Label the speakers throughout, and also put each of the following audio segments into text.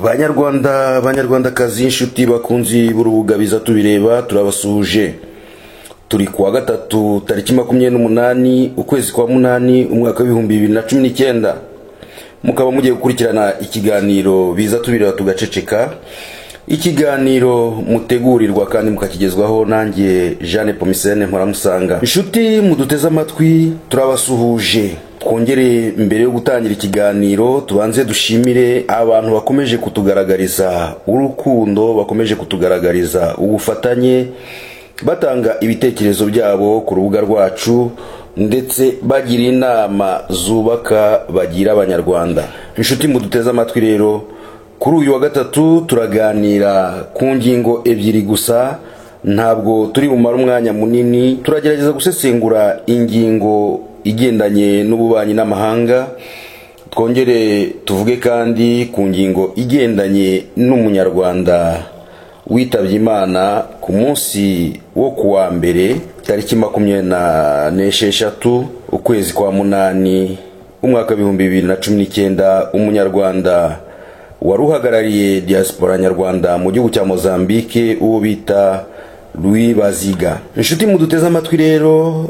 Speaker 1: banyarwandakazi inshuti bakunzi b'urubuga biza tubireba turabasuhuje. Turi kuwa gatatu tariki 28 ukwezi kwa munani umwaka wa 2019. Mukaba mugiye gukurikirana ikiganiro biza tubireba tugaceceka. Ikiganiro mutegurirwa kandi mukakigezwaho nanjye Jeanne Pomisene Mporamusanga. Inshuti muduteze amatwi turabasuhuje. Twongere mbere yo gutangira ikiganiro tubanze dushimire abantu bakomeje kutugaragariza urukundo, bakomeje kutugaragariza ubufatanye, batanga ibitekerezo byabo ku rubuga rwacu ndetse bagira inama zubaka bagira abanyarwanda. Inshuti muduteze amatwi rero, kuri uyu wa gatatu turaganira ku ngingo ebyiri gusa, ntabwo turi bumara umwanya munini. Turagerageza gusesengura ingingo igendanye n'ububanyi n'amahanga, twongere tuvuge kandi ku ngingo igendanye n'umunyarwanda witabye Imana ku munsi wo kuwa mbere tariki 26 ukwezi kwa munani umwaka wa 2019, umunyarwanda waruhagarariye diaspora nyarwanda mu gihugu cya Mozambique uwo bita Louis Baziga. Inshuti muduteze amatwi rero,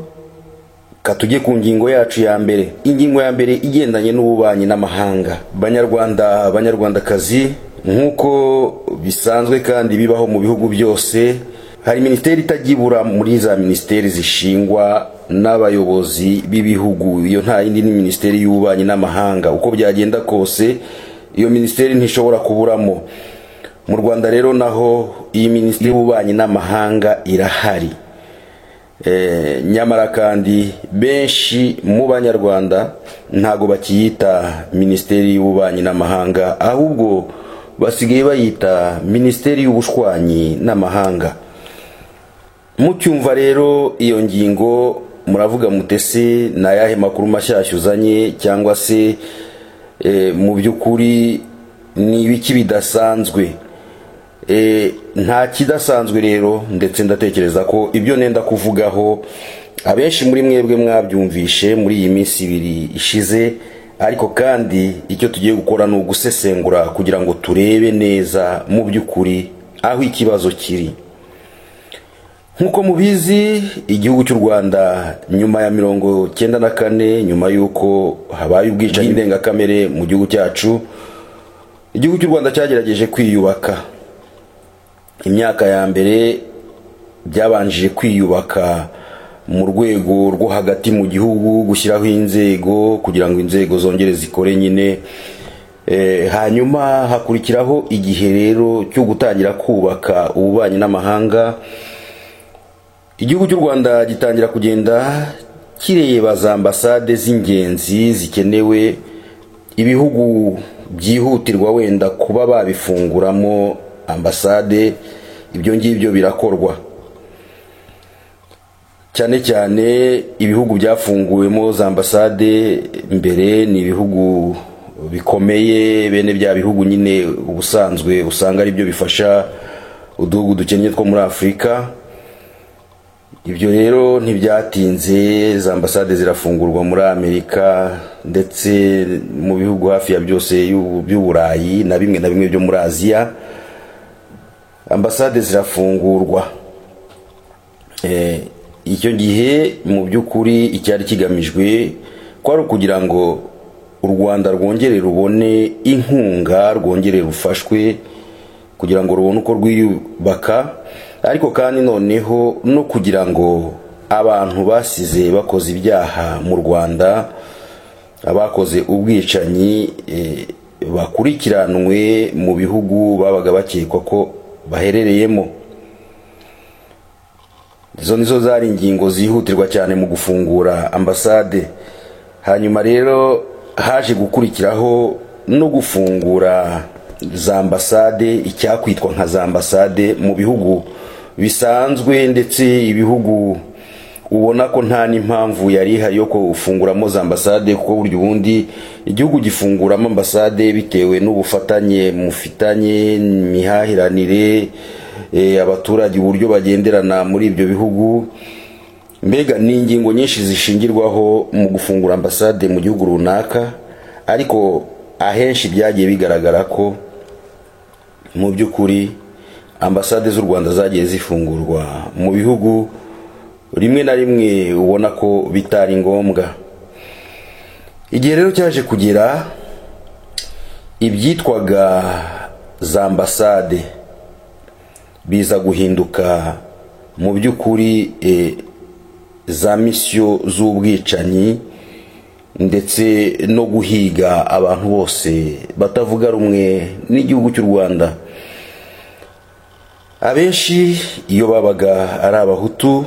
Speaker 1: katujye ku ngingo yacu ya mbere. Ingingo ya mbere igendanye n'ububanyi n'amahanga. Banyarwandakazi, nkuko bisanzwe kandi bibaho mu bihugu byose, hari ministeri itagibura muri za ministeri zishingwa n'abayobozi b'ibihugu. Iyo nta yindi ni ministeri y'ububanyi n'amahanga. Uko byagenda kose iyo ministeri ntishobora kuburamo. Mu Rwanda rero naho iyi ministeri y'ububanyi n'amahanga irahari. Nyamara kandi benshi mu banyarwanda ntago bakiyita ministeri y'ububanyi n'amahanga, ahubwo basigaye bayita ministeri y'ubushwanyi n'amahanga. Mucyumva rero iyo ngingo muravuga mutese na yahe makuru mashyashya uzanye, cyangwa se mu byukuri ni ibiki bidasanzwe? Nta kidasanzwe rero, ndetse ndatekereza ko ibyo nenda kuvugaho abenshi muri mwebwe mwabyumvishe muri iyi minsi ibiri ishize, ariko kandi icyo tugiye gukora ni ugusesengura kugira ngo turebe neza mu byukuri aho ikibazo kiri. Nkuko mubizi, igihugu cy'u Rwanda nyuma ya 94, nyuma yuko habaye ubwicanyi ndengakamere mu gihugu cyacu, igihugu cy'u Rwanda cyagerageje kwiyubaka. Imyaka ya mbere byabanjije kwiyubaka mu rwego rwo hagati mu gihugu, gushyiraho inzego kugira ngo inzego zongere zikore nyine. Hanyuma hakurikiraho igihe rero cyo gutangira kubaka ububanyi n'amahanga. Igihugu cy'u Rwanda gitangira kugenda kireba za ambasade z'ingenzi zikenewe, ibihugu byihutirwa wenda kuba babifunguramo ambasade. Ibyo ngibyo birakorwa cyane cyane. Ibihugu byafunguwemo za ambasade mbere ni ibihugu bikomeye, bene bya bihugu nyine ubusanzwe usanga ari byo bifasha uduhugu dukennye two muri Afurika. Ibyo rero ntibyatinze, za ambasade zirafungurwa muri Amerika ndetse mu bihugu hafi ya byose by'Uburayi na bimwe byo muri Aziya. Ambasade zirafungurwa. Icyo gihe mu byukuri icyari kigamijwe kwari kugira ngo u Rwanda rwongere rubone inkunga, rwongere rufashwe kugira ngo rubone uko rwiyubaka, ariko kandi noneho no kugira ngo abantu basize bakoze ibyaha mu Rwanda, abakoze ubwicanyi bakurikiranwe mu bihugu babaga bakekwa ko baherereyemo. Izo nizo zari ingingo zihutirwa cyane mu gufungura ambasade. Hanyuma rero haje gukurikiraho no gufungura za ambasade, icyakwitwa nka za ambasade mu bihugu bisanzwe, ndetse ibihugu ubona ko nta n'impamvu yari ihari yo gufunguramo za ambasade, kuko buryo ubundi igihugu gifunguramo ambasade bitewe n'ubufatanye mufitanye, imihahiranire, abaturage uburyo bagenderana muri ibyo bihugu. Mbega ni ingingo nyinshi zishingirwaho mu gufungura ambasade mu gihugu runaka, ariko ahenshi byagiye bigaragara ko mu by'ukuri ambasade z'u Rwanda zagiye zifungurwa mu bihugu rimwe na rimwe ubona ko bitari ngombwa. Igihe rero cyaje kugera ibyitwaga za ambasade biza guhinduka mu by'ukuri za misiyo z'ubwicanyi ndetse no guhiga abantu bose batavuga rumwe n'igihugu cy'u Rwanda. Abenshi iyo babaga ari abahutu,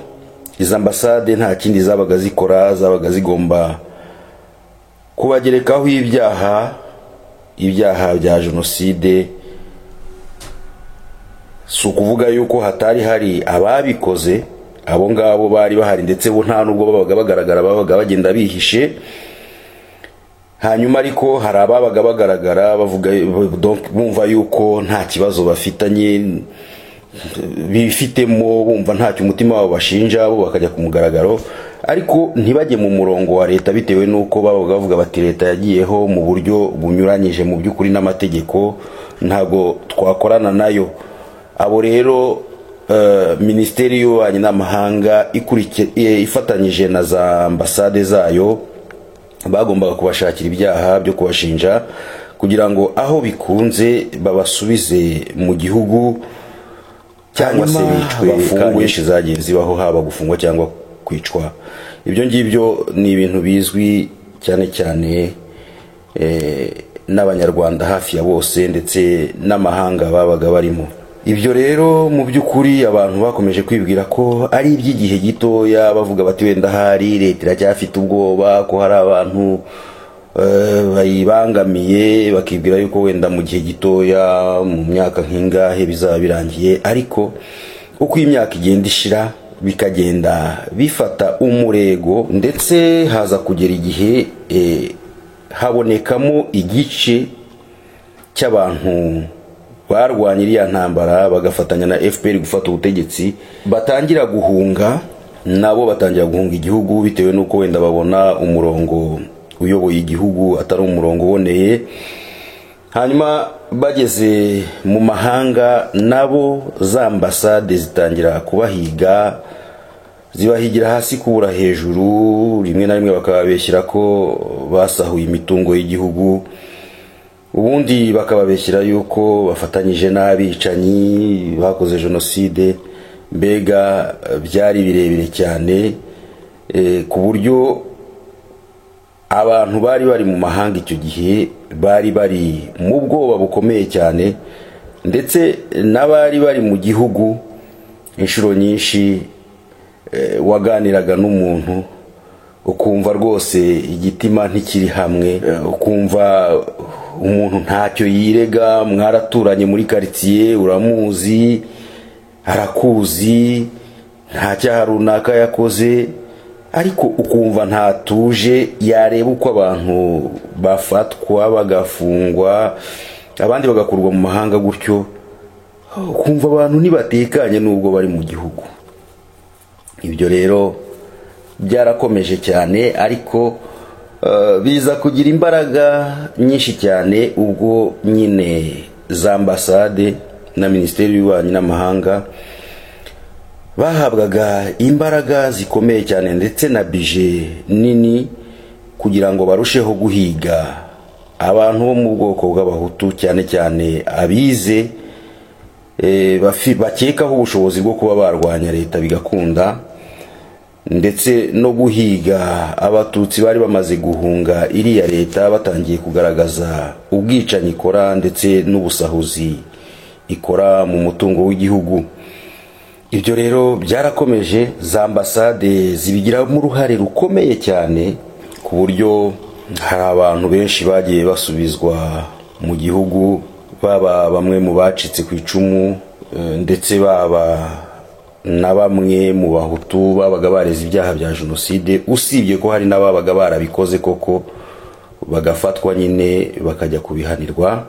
Speaker 1: izi ambasade nta kindi zabaga zikora, zabaga zigomba kubagerekaho ibyaha bya jenoside. Si ukuvuga yuko hatari hari ababikoze, abo ngabo bari bahari ndetse bo nta nubwo babaga bagaragara, babaga bagenda bihishe. Hanyuma ariko hari ababaga bagaragara bavuga bumva yuko nta kibazo bafitanye bifitemo, bumva ntacyo umutima wabo bashinja, bo bakajya ku mugaragaro, ariko ntibajye mu murongo wa leta bitewe nuko babaga bavuga bati leta yagiyeho mu buryo bunyuranyije mu by'ukuri n'amategeko, ntago twakorana nayo. Abo rero Minisiteri y'Ububanyi n'Amahanga ifatanyije na za ambasade zayo bagombaga kubashakira ibyaha byo kubashinja kugira ngo aho bikunze babasubize mu gihugu cyangwa se bicwe, kandi zagiye zibaho haba gufungwa cyangwa kwicwa. Ibyo ngibyo ni ibintu bizwi cyane cyane n'abanyarwanda hafi ya bose ndetse n'amahanga babaga barimo. Ibyo rero mu by'ukuri abantu bakomeje kwibwira ko ari iby'igihe gitoya, bavuga bati wenda hari leta iracyafite ubwoba ko hari abantu bayibangamiye, bakibwira yuko wenda mu gihe gitoya mu myaka nk'ingahe bizaba birangiye. Ariko uko imyaka igenda ishira bikagenda bifata umurego, ndetse haza kugera igihe habonekamo igice cy'abantu barwanya iriya ntambara bagafatanya na FPR gufata ubutegetsi, batangira guhunga, nabo batangira guhunga igihugu bitewe nuko wenda babona umurongo uyoboye igihugu atari umurongo uboneye. Hanyuma bageze mu mahanga, nabo za ambasade zitangira kubahiga, zibahigira hasi kubura hejuru, rimwe na rimwe bakababeshyira ko basahuye imitungo y'igihugu, ubundi bakababeshyira yuko bafatanyije n'abicanyi bakoze jenoside. Mbega byari birebire cyane ku buryo abantu bari bari mu mahanga icyo gihe bari bari mu bwoba bukomeye cyane, ndetse n'abari bari mu gihugu inshuro nyinshi waganiraga n'umuntu ukumva rwose igitima ntikiri hamwe, ukumva umuntu ntacyo yirega, mwaraturanye muri quartier, uramuzi, arakuzi, nta cyaha runaka yakoze, ariko ukumva ntatuje, yareba uko abantu bafatwa bagafungwa, abandi bagakurwa mu mahanga gutyo, ukumva abantu ntibatekanye nubwo bari mu gihugu. Ibyo rero byarakomeje cyane, ariko biza kugira imbaraga nyinshi cyane ubwo nyine za ambasade na Minisiteri y'Ububanyi n'Amahanga bahabwaga imbaraga zikomeye cyane ndetse na bije nini kugira ngo barusheho guhiga abantu bo mu bwoko bw'abahutu, cyane cyane abize bakekaho ubushobozi bwo kuba barwanya leta bigakunda, ndetse no guhiga abatutsi bari bamaze guhunga iriya leta, batangiye kugaragaza ubwicanyi ikora ndetse n'ubusahuzi ikora mu mutungo w'igihugu. Ibyo rero byarakomeje, za ambasade zibigiramo uruhare rukomeye cyane, ku buryo hari abantu benshi bagiye basubizwa mu gihugu, baba bamwe mu bacitse ku icumu, ndetse baba na bamwe mu bahutu babaga bareze ibyaha bya jenoside, usibye ko hari n'ababaga barabikoze koko bagafatwa nyine bakajya kubihanirwa.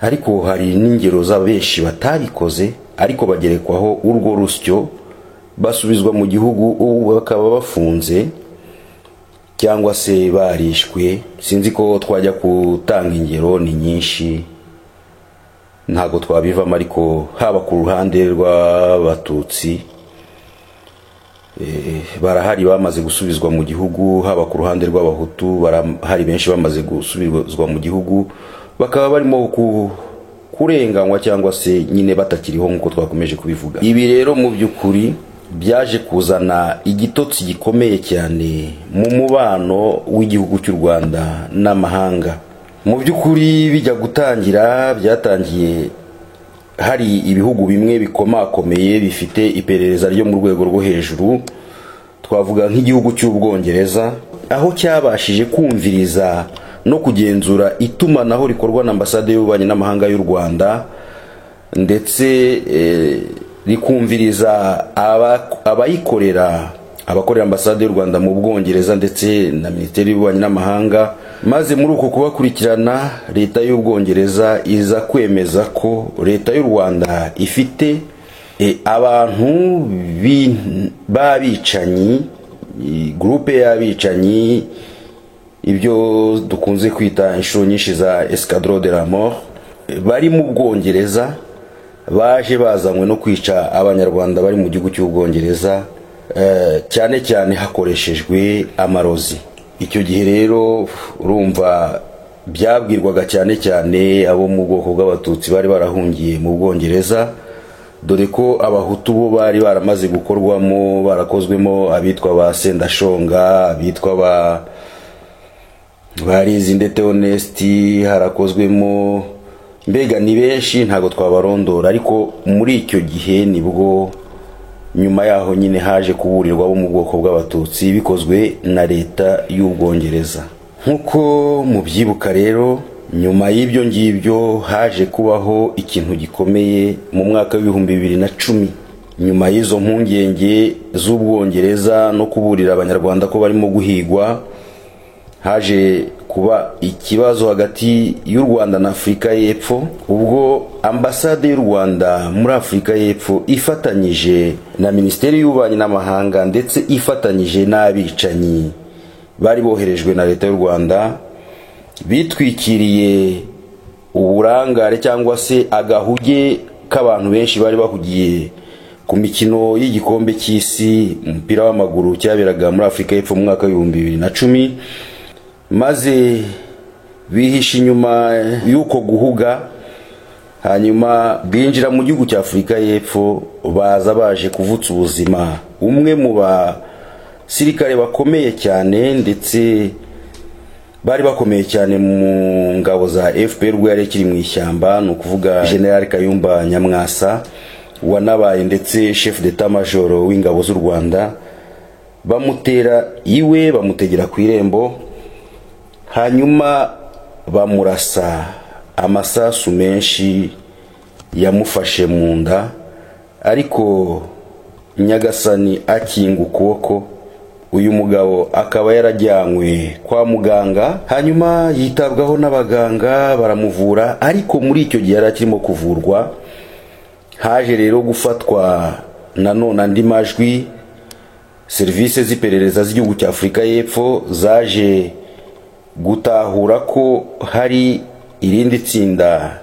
Speaker 1: Ariko hari n'ingero za benshi batabikoze ariko bagerekwaho urwo rusyo, basubizwa mu gihugu, ubu bakaba bafunze cyangwa se barishwe. Sinzi ko twajya gutanga ingero, ni nyinshi. ntago twabivamo, ariko haba ku ruhande rw'abatutsi barahari bamaze gusubizwa mu gihugu, haba ku ruhande rw'abahutu barahari benshi bamaze gusubizwa mu gihugu, bakaba barimo kurenganywa cyangwa se nyine batakiriho nk'uko twakomeje kubivuga. Ibi rero mu by'ukuri byaje kuzana igitotsi gikomeye cyane mu mubano w'igihugu cy'u Rwanda n'amahanga. Mu by'ukuri bijya gutangira, byatangiye hari ibihugu bimwe bikomakomeye bifite iperereza ryo mu rwego rwo hejuru, twavuga nk'igihugu cy'Ubwongereza, aho cyabashije kumviriza no kugenzura itumanaho rikorwa na ambasade y'ububanyi n'amahanga y'u Rwanda, ndetse rikumviriza abakorera ambasade y'u Rwanda mu Bwongereza ndetse na Minisiteri y'ububanyi n'amahanga. Maze muri uko kubakurikirana, leta y'Ubwongereza iza kwemeza ko leta y'u Rwanda ifite abantu b'abicanyi, groupe y'abicanyi, ibyo dukunze kwita inshuro nyinshi za escadron de la mort, bari mu Bwongereza, baje bazanywe no kwica abanyarwanda bari mu gihugu cy'Ubwongereza, cyane cyane hakoreshejwe amarozi. Icyo gihe rero urumva byabwirwaga cyane cyane abo mu bwoko bw'abatutsi bari barahungiye mu Bwongereza, dore ko abahutu bo bari baramaze gukorwamo, barakozwemo abitwa ba Sendashonga, abitwa Barizindete Honesti, harakozwemo, mbega ni benshi ntago twabarondora. Ariko muri icyo gihe nibwo nyuma yaho nyine haje kuburirwa abo mu bwoko bw'abatutsi, bikozwe na leta y'Ubwongereza. Nkuko mubyibuka rero, nyuma y'ibyo ngibyo haje kubaho ikintu gikomeye mu mwaka w'2010, nyuma y'izo mpungenge z'Ubwongereza no kuburira abanyarwanda ko barimo guhigwa, haje kuba ikibazo hagati y'u Rwanda na Afurika y'Epfo, ubwo ambasade y'u Rwanda muri Afurika y'Epfo ifatanyije na Minisiteri y'ububanyi n'amahanga ndetse ifatanyije n'abicanyi bari boherejwe na leta y'u Rwanda, bitwikiriye uburangare cyangwa se agahuge k'abantu benshi bari bahugiye ku mikino y'igikombe cy'isi umupira w'amaguru cyaberaga muri Afurika y'Epfo mu mwaka w'2010, maze bihisha inyuma y'uko guhuga, hanyuma binjira mu gihugu cya Afurika y'Epfo, baza baje kuvutsa ubuzima umwe mu basirikare bakomeye cyane ndetse bari bakomeye cyane mu ngabo za FPR ubwo yari kiri mu ishyamba, ni ukuvuga General Kayumba Nyamwasa, wanabaye ndetse chef d'état major w'ingabo z'u Rwanda. Bamutera iwe, bamutegera ku irembo, hanyuma bamurasa amasasu menshi yamufashe mu nda, ariko Nyagasani akinga ukuboko, uyu mugabo akaba yarajyanywe kwa muganga, hanyuma yitabwaho n'abaganga baramuvura. Ariko muri icyo gihe yarakirimo kuvurwa, haje rero gufatwa nanone andi majwi. Serivisi z'iperereza z'igihugu cya Afurika y'Epfo zaje gutahura ko hari irindi tsinda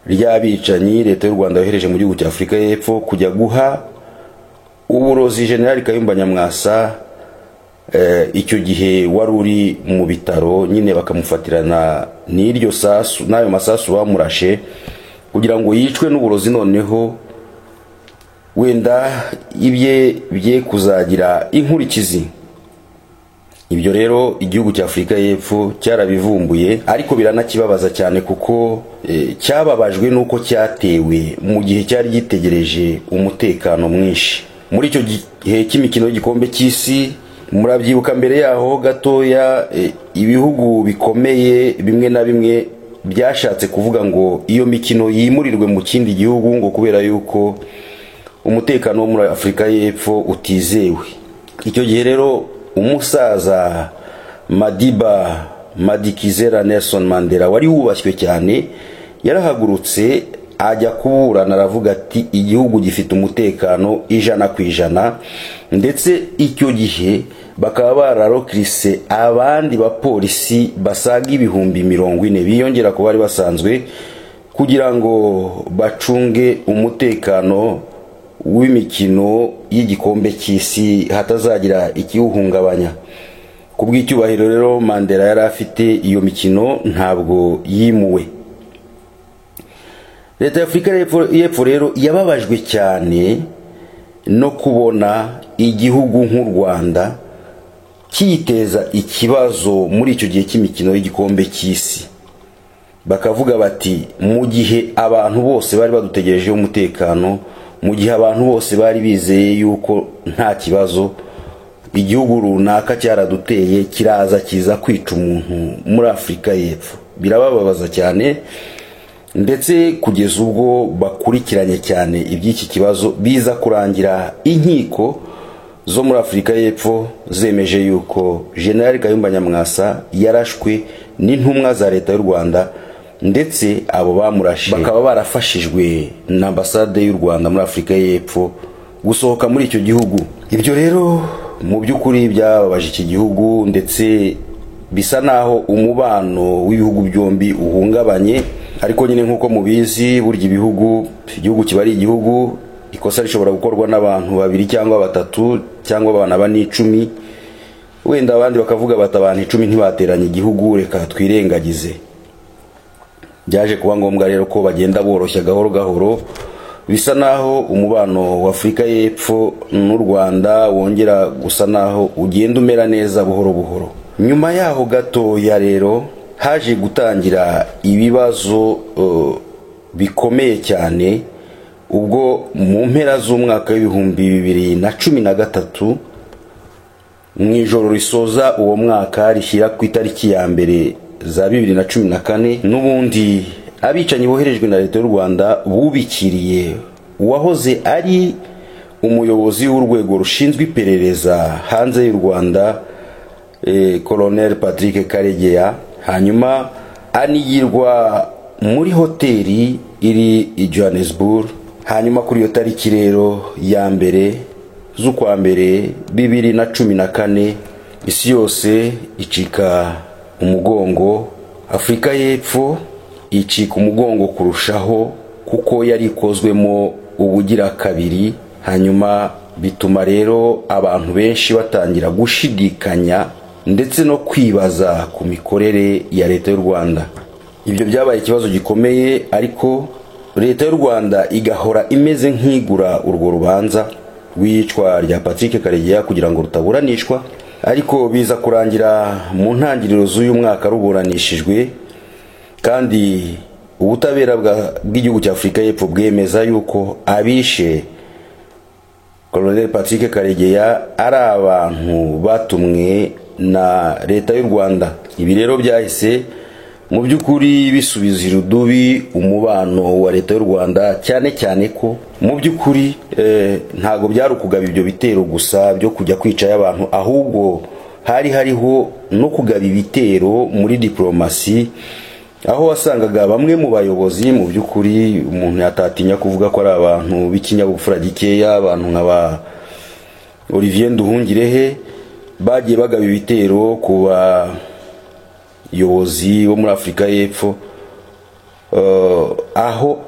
Speaker 1: ry'abicanyi leta y'u Rwanda yohereje mu gihugu cya Afurika y'Epfo kujya guha uburozi General Kayumba Nyamwasa, icyo gihe wari uri mu bitaro, nyine bakamufatirana n'iryo sasu n'ayo masasu bamurashe kugira ngo yicwe n'uburozi, noneho wenda ibye bye kuzagira inkurikizi. Ibyo rero igihugu cya Afurika y'Epfo cyarabivumbuye, ariko biranakibabaza cyane kuko cyababajwe nuko cyatewe mu gihe cyari gitegereje umutekano mwinshi. Muri icyo gihe cy'imikino y'igikombe cy'isi, murabyibuka mbere yaho gatoya, ibihugu bikomeye bimwe na bimwe byashatse kuvuga ngo iyo mikino yimurirwe mu kindi gihugu, ngo kubera yuko umutekano wo muri Afurika y'Epfo utizewe. Icyo gihe rero umusaza Madiba Madikizela Nelson Mandela wari wubashywe cyane, yarahagurutse ajya kuburana, aravuga ati igihugu gifite umutekano 100%, ndetse icyo gihe bakaba bararokrise abandi bapolisi basaga 40,000 biyongera ko bari basanzwe kugira ngo bacunge umutekano w'imikino y'igikombe cy'isi hatazagira ikiwuhungabanya. Ku bw'icyubahiro rero Mandela yari afite iyo mikino ntabwo yimuwe. Leta ya Afurika y'Epfo rero yababajwe cyane no kubona igihugu nk'u Rwanda kiyiteza ikibazo muri icyo gihe cy'imikino y'igikombe cy'isi. Bakavuga bati mu gihe abantu bose bari badutegerejeho umutekano, mu gihe abantu bose bari bizeye yuko nta kibazo, igihugu runaka cyaraduteye kiraza kiza kwica umuntu muri Afurika y'Epfo. Birabababaza cyane, ndetse kugeza ubwo bakurikiranye cyane iby'iki kibazo biza kurangira inkiko zo muri Afurika y'Epfo zemeje yuko General Kayumba Nyamwasa yarashwe n'intumwa za leta y'u Rwanda, ndetse abo bamurashe bakaba barafashijwe na ambasade y'u Rwanda muri Afurika y'Epfo gusohoka muri icyo gihugu. Ibyo rero mu by'ukuri byababaje iki gihugu, ndetse bisa naho umubano w'ibihugu byombi uhungabanye. Ariko nyine nk'uko mubizi, burya igihugu kiba ari igihugu, ikosa rishobora gukorwa n'abantu babiri cyangwa batatu cyangwa abana bane 10, wenda abandi bakavuga bati abantu 10 ntibateranye igihugu, reka twirengagize. Byaje kuba ngombwa rero ko bagenda boroshya gahoro gahoro, bisa naho umubano wa Afurika y'Epfo n'u Rwanda wongera gusa naho ugenda umera neza buhoro buhoro. Nyuma yaho gato ya rero haje gutangira ibibazo bikomeye cyane, ubwo mu mpera z'umwaka w'2013 mu ijoro risoza uwo mwaka rishyira ku itariki ya mbere za 2014, n'ubundi abicanyi boherejwe na leta y'u Rwanda bubikiriye uwahoze ari umuyobozi w'urwego rushinzwe iperereza hanze y'u Rwanda, Colonel Patrick Karegeya, hanyuma anigirwa muri hoteli iri i Johannesburg. Hanyuma kuri iyo tariki rero ya mbere z'ukwa mbere 2014 isi yose icika umugongo, Afurika y'Epfo icika umugongo kurushaho, kuko yari ikozwemo ubugira kabiri. Hanyuma bituma rero abantu benshi batangira gushidikanya ndetse no kwibaza ku mikorere ya leta y'u Rwanda. Ibyo byabaye ikibazo gikomeye, ariko leta y'u Rwanda igahora imeze nk'igura urwo rubanza rw'iyicwa rya Patrick Karegeya kugira ngo rutaburanishwa. Ariko biza kurangira mu ntangiriro z'uyu mwaka ruburanishijwe, kandi ubutabera bw'igihugu cya Afurika y'Epfo bwemeza yuko abishe Colonel Patrick Karegeya ari abantu batumwe na leta y'u Rwanda. Ibi rero byahise mu by'ukuri bisubiza irudubi umubano wa leta y'u Rwanda, cyane cyane ko mu by'ukuri ntago byari ukugaba ibyo bitero gusa byo kujya kwica y'abantu, ahubwo hariho no kugaba ibitero muri diplomasi, aho wasangaga bamwe mu bayobozi mu by'ukuri umuntu yatatinya kuvuga ko ari abantu b'ikinyabupfura gikeya, abantu nk'aba Olivier Nduhungirehe bagiye bagaba ibitero ku bayobozi bo muri Afurika y'Epfo, aho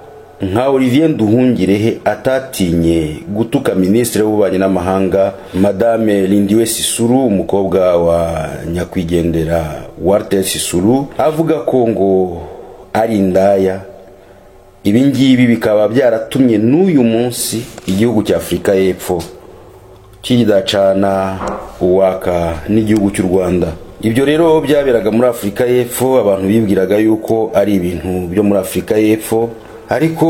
Speaker 1: nka Olivier Nduhungirehe atatinye gutuka Minisitiri w'Ububanyi n'Amahanga Madame Lindiwe Sisulu, umukobwa wa nyakwigendera Walter Sisulu, avuga ko ngo ari indaya. Ibi ngibi bikaba byaratumye n'uyu munsi igihugu cya Afurika y'Epfo kidacana uwaka n'igihugu cy'u Rwanda. Ibyo rero byaberaga muri Afurika y'Epfo, abantu bibwiraga yuko ari ibintu byo muri Afurika y'Epfo, ariko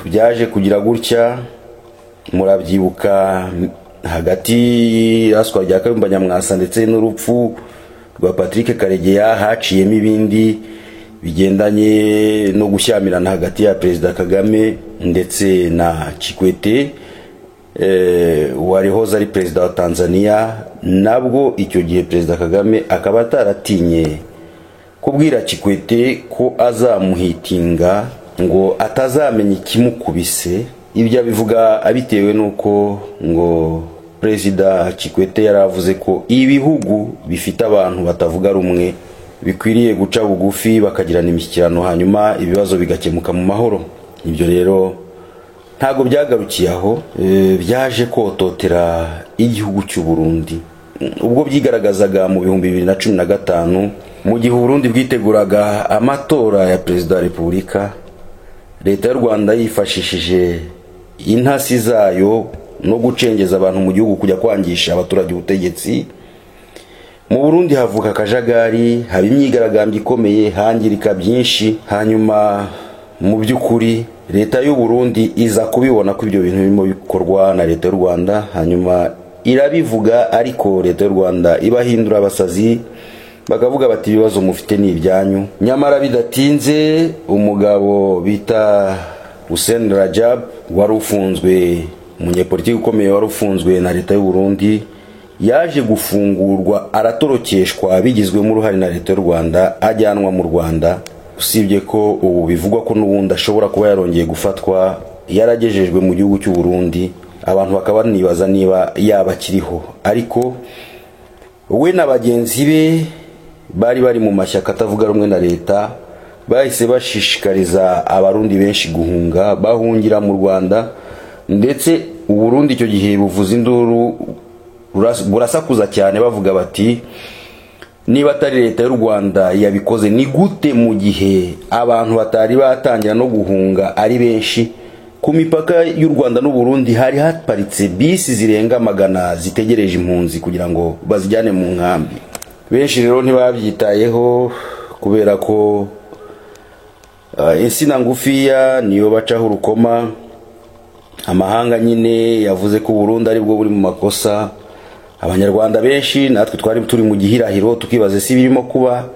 Speaker 1: byaje kugira gutya. Murabyibuka hagati y'aswa rya Kayumba Nyamwasa ndetse n'urupfu rwa Patrick Karegeya haciyemo ibindi bigendanye no gushyamirana hagati ya Perezida Kagame ndetse na Kikwete, warihoze ari perezida wa Tanzania. Nabwo icyo gihe Perezida Kagame akaba ataratinye kubwira Kikwete ko azamuhitinga ngo atazamenya ikimukubise. Ibyo abivuga abitewe nuko ngo Perezida Kikwete yaravuze ko ibihugu bifite abantu batavuga rumwe bikwiriye guca bugufi bakagirana imishyikirano hanyuma ibibazo bigakemuka mu mahoro. Ibyo rero ntago byagarukiye aho, byaje kototera igihugu cy'u Burundi ubwo byigaragazaga mu 2015 mu gihe Burundi bwiteguraga amatora ya perezida wa Repubulika. Leta y'u Rwanda yifashishije intasi zayo no gucengeza abantu mu gihugu kujya kwangisha abaturage ubutegetsi. Mu Burundi havuka akajagari, haba imyigaragambyo ikomeye, hangirika byinshi. Hanyuma mu by'ukuri leta y'u Burundi iza kubibona ko ibyo bintu birimo bikorwa na leta y'u Rwanda, hanyuma irabivuga, ariko leta y'u Rwanda ibahindura abasazi, bakavuga bati ibibazo mufite ni ibyanyu. Nyamara bidatinze umugabo bita Hussein Rajab wari ufunzwe, umunyepolitiki ukomeye wari ufunzwe na leta y'u Burundi, yaje gufungurwa aratorokeshwa bigizwemo uruhare na leta y'u Rwanda, ajyanwa mu Rwanda. Usibye ko ubu bivugwa ko n'ubundi ashobora kuba yarongeye gufatwa, yaragejejwe mu gihugu cy'u Burundi. Abantu bakaba nibaza niba yaba akiriho, ariko we na bagenzi be bari mu mashyaka atavuga rumwe na leta, bahise bashishikariza abarundi benshi guhunga, bahungira mu Rwanda. Ndetse u Burundi icyo gihe buvuza induru, burasakuza cyane bavuga bati niba atari leta y'u Rwanda yabikoze, ni gute mu gihe abantu batari batangira no guhunga ari benshi? Ku mipaka y'u Rwanda n'u Burundi hari haparitse bisi zirenga 100 zitegereje impunzi kugira ngo bazijyane mu nkambi. Benshi rero ntibabyitayeho kubera ko insina ngufiya niyo bacaho urukoma. Amahanga nyine yavuze ko Burundi ari bwo buri mu makosa. Abanyarwanda benshi natwe twari turi mu gihirahiro tukibaze si birimo kuba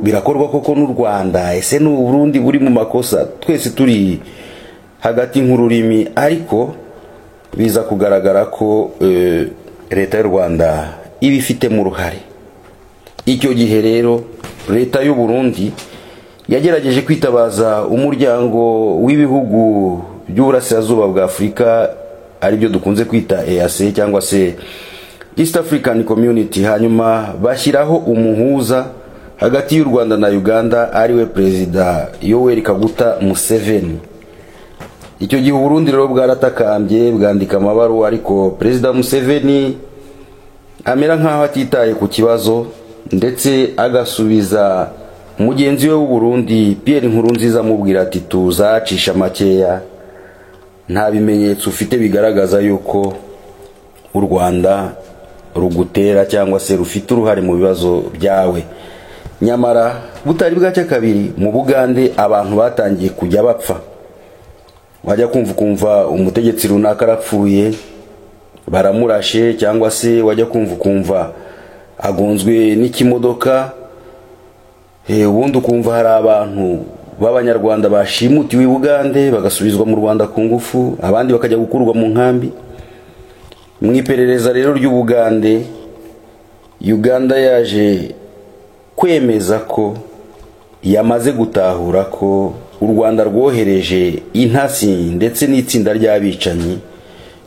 Speaker 1: birakorwa koko n'u Rwanda, ese n'u Burundi buri mu makosa? Twese turi hagati nk'ururimi, ariko biza kugaragara ko leta y'u Rwanda ibifite mu ruhare. Icyo gihe rero leta y'u Burundi yagerageje kwitabaza umuryango w'ibihugu by'uburasirazuba bwa Afurika, ari byo dukunze kwita EAC cyangwa se East African Community, hanyuma bashyiraho umuhuza hagati y'u Rwanda na Uganda, ariwe Perezida Yoweri Kaguta Museveni. Icyo gihe Burundi rero bwaratakambye, bwandika amabaruwa, ariko Perezida Museveni amera nkaho atitaye ku kibazo, ndetse agasubiza mugenzi we w'u Burundi Pierre Nkurunziza amubwira ati tuzacisha makeya, nta bimenyetso ufite bigaragaza yuko u Rwanda rugutera cyangwa se rufite uruhare mu bibazo byawe. Nyamara butari bwacya kabiri mu Bugande abantu batangiye kujya bapfa. Wajya kumva umutegetsi runaka arapfuye, baramurashe, cyangwa se wajya kumva agonzwe n'ikimodoka, ubundi ukumva hari abantu b'Abanyarwanda bashimutiwe i Bugande bagasubizwa mu Rwanda ku ngufu, abandi bakajya gukurwa mu nkambi. Mu iperereza rero ry'Ubugande, Uganda yaje kwemeza ko yamaze gutahura ko u Rwanda rwohereje intasi ndetse n'itsinda ry'abicanyi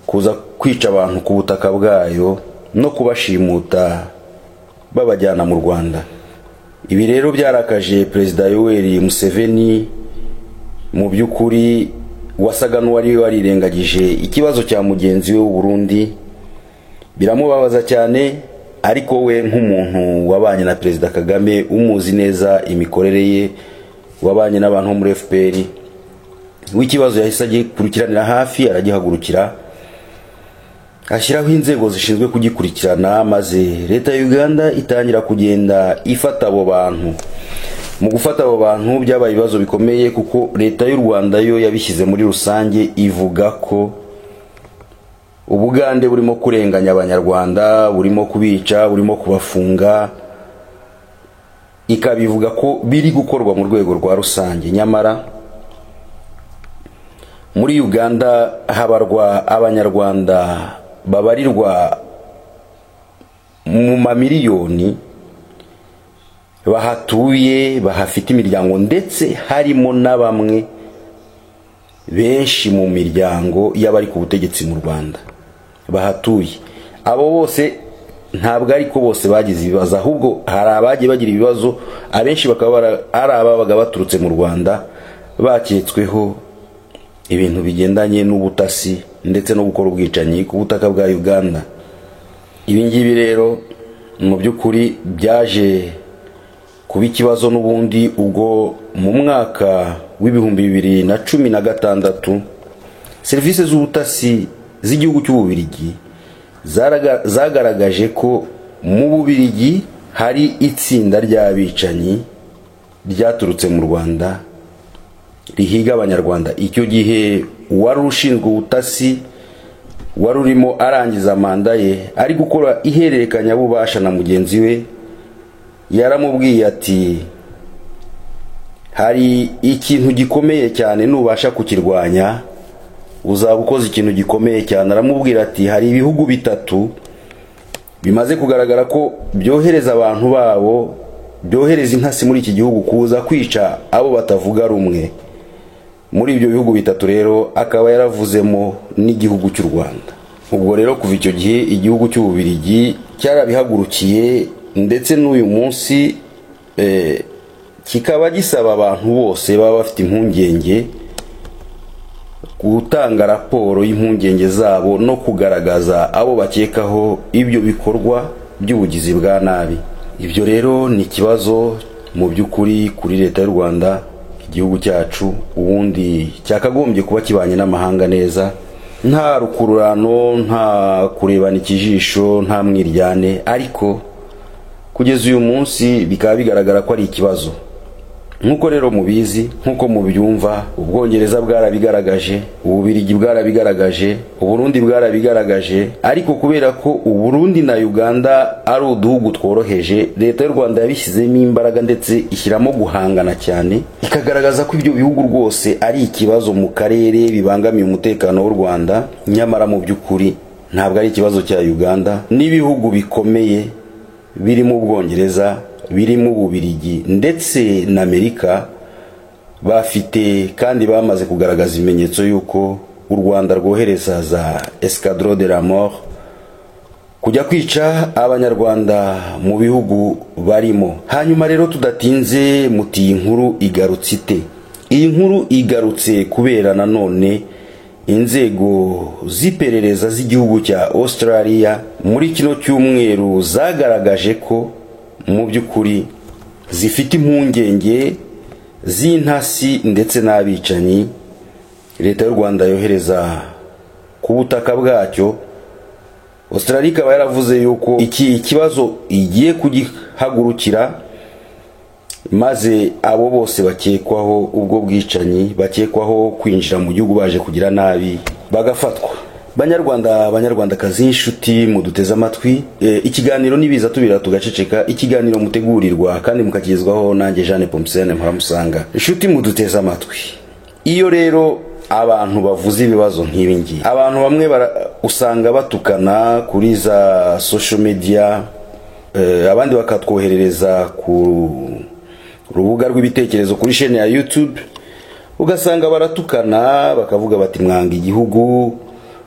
Speaker 1: kuza kwica abantu ku butaka bwayo no kubashimuta babajyana mu Rwanda. Ibi rero byarakaje Perezida Yoweri Museveni, mu by'ukuri wasaga n'uwari warirengagije ikibazo cya mugenzi we w'u Burundi. Biramubabaza cyane, ariko we nk'umuntu wabanye na Perezida Kagame, umuzi neza imikorere ye, wabanye n'abantu muri FPR, w'ikibazo yahise agikurikiranira hafi, aragihagurukira, ashyiraho inzego zishinzwe kugikurikirana, maze leta ya Uganda itangira kugenda ifata abo bantu. Mu gufata abo bantu byabaye ibibazo bikomeye, kuko leta y'u Rwanda yo yabishyize muri rusange, ivuga ko Ubugande burimo kurenganya Abanyarwanda, burimo kubica, burimo kubafunga, ikabivuga ko biri gukorwa mu rwego rwa rusange. Nyamara muri Uganda habarwa Abanyarwanda babarirwa mu mamiliyoni bahatuye, bahafite imiryango, ndetse harimo na bamwe benshi mu miryango y'abari ku butegetsi mu Rwanda bahatuye. Abo bose ntabwo ariko bose bagize ibibazo, ahubwo hari abagiye bagira ibibazo, abenshi bakaba ari ababaga baturutse mu Rwanda baketsweho ibintu bigendanye n'ubutasi ndetse no gukora ubwicanyi ku butaka bwa Uganda. Ibi ngibi rero mu by'ukuri byaje kuba ikibazo n'ubundi ubwo mu mwaka w'2016 serivisi z'ubutasi z'igihugu cy'Ububiligi zagaragaje ko mu Bubiligi hari itsinda ry'abicanyi ryaturutse mu Rwanda rihiga abanyarwanda. Icyo gihe wari ushinzwe ubutasi wari urimo arangiza manda ye ari gukora ihererekanya bubasha na mugenzi we, yaramubwiye ati hari ikintu gikomeye cyane nubasha kukirwanya uzaba ukoze ikintu gikomeye cyane. Aramubwira ati hari ibihugu bitatu bimaze kugaragara ko byohereza abantu babo, byohereza intasi muri iki gihugu kuza kwica abo batavuga rumwe. Muri ibyo bihugu bitatu rero akaba yaravuzemo n'igihugu cy'u Rwanda. Ubwo rero kuva icyo gihe igihugu cy'Ububiligi cyarabihagurukiye, ndetse n'uyu munsi kikaba gisaba abantu bose baba bafite impungenge gutanga raporo y'impungenge zabo no kugaragaza abo bakekaho ibyo bikorwa by'ubugizi bwa nabi. Ibyo rero ni ikibazo mu by'ukuri kuri leta y'u Rwanda. Igihugu cyacu ubundi cyakagombye kuba kibanye n'amahanga neza, nta rukururano, nta kurebana ikijisho, nta mwiryane, ariko kugeza uyu munsi bikaba bigaragara ko ari ikibazo. Nkuko rero mubizi, nkuko mubyumva, Ubwongereza bwarabigaragaje, Ububiligi bwarabigaragaje, Uburundi bwarabigaragaje, ariko kubera ko Uburundi na Uganda ari uduhugu tworoheje, leta y'u Rwanda yabishyizemo imbaraga ndetse ishyiramo guhangana cyane, ikagaragaza ko ibyo bihugu rwose ari ikibazo mu karere, bibangamiye umutekano w'u Rwanda. Nyamara mu by'ukuri ntabwo ari ikibazo cya Uganda. N'ibihugu bikomeye birimo Ubwongereza, birimo Ububiligi ndetse na Amerika bafite kandi bamaze kugaragaza ibimenyetso yuko u Rwanda rwohereza za escadron de la mort kujya kwica abanyarwanda mu bihugu barimo. Hanyuma rero tudatinze, muti iyi nkuru igarutse ite? Iyi nkuru igarutse kubera nanone inzego z'iperereza z'igihugu cya Australia muri kino cyumweru zagaragaje ko mu by'ukuri zifite impungenge z'intasi ndetse n'abicanyi leta y'u Rwanda yohereza ku butaka bwacyo. Australia ikaba yaravuze yuko iki kibazo igiye kugihagurukira, maze abo bose bakekwaho ubwo bwicanyi, bakekwaho kwinjira mu gihugu baje kugira nabi, bagafatwa. Banyarwandakazi inshuti muduteze amatwi, ikiganiro nibiza tubira tugaceceka, ikiganiro mutegurirwa kandi mukagezwaho nanjye Jeanne Pomsene Mparamusanga. Inshuti muduteze amatwi, iyo rero abantu bavuze ibibazo nk'ibi ngibi, abantu bamwe usanga batukana kuri za social media, abandi bakatwoherereza ku rubuga rw'ibitekerezo kuri chaîne ya YouTube, ugasanga baratukana bakavuga bati mwanga igihugu,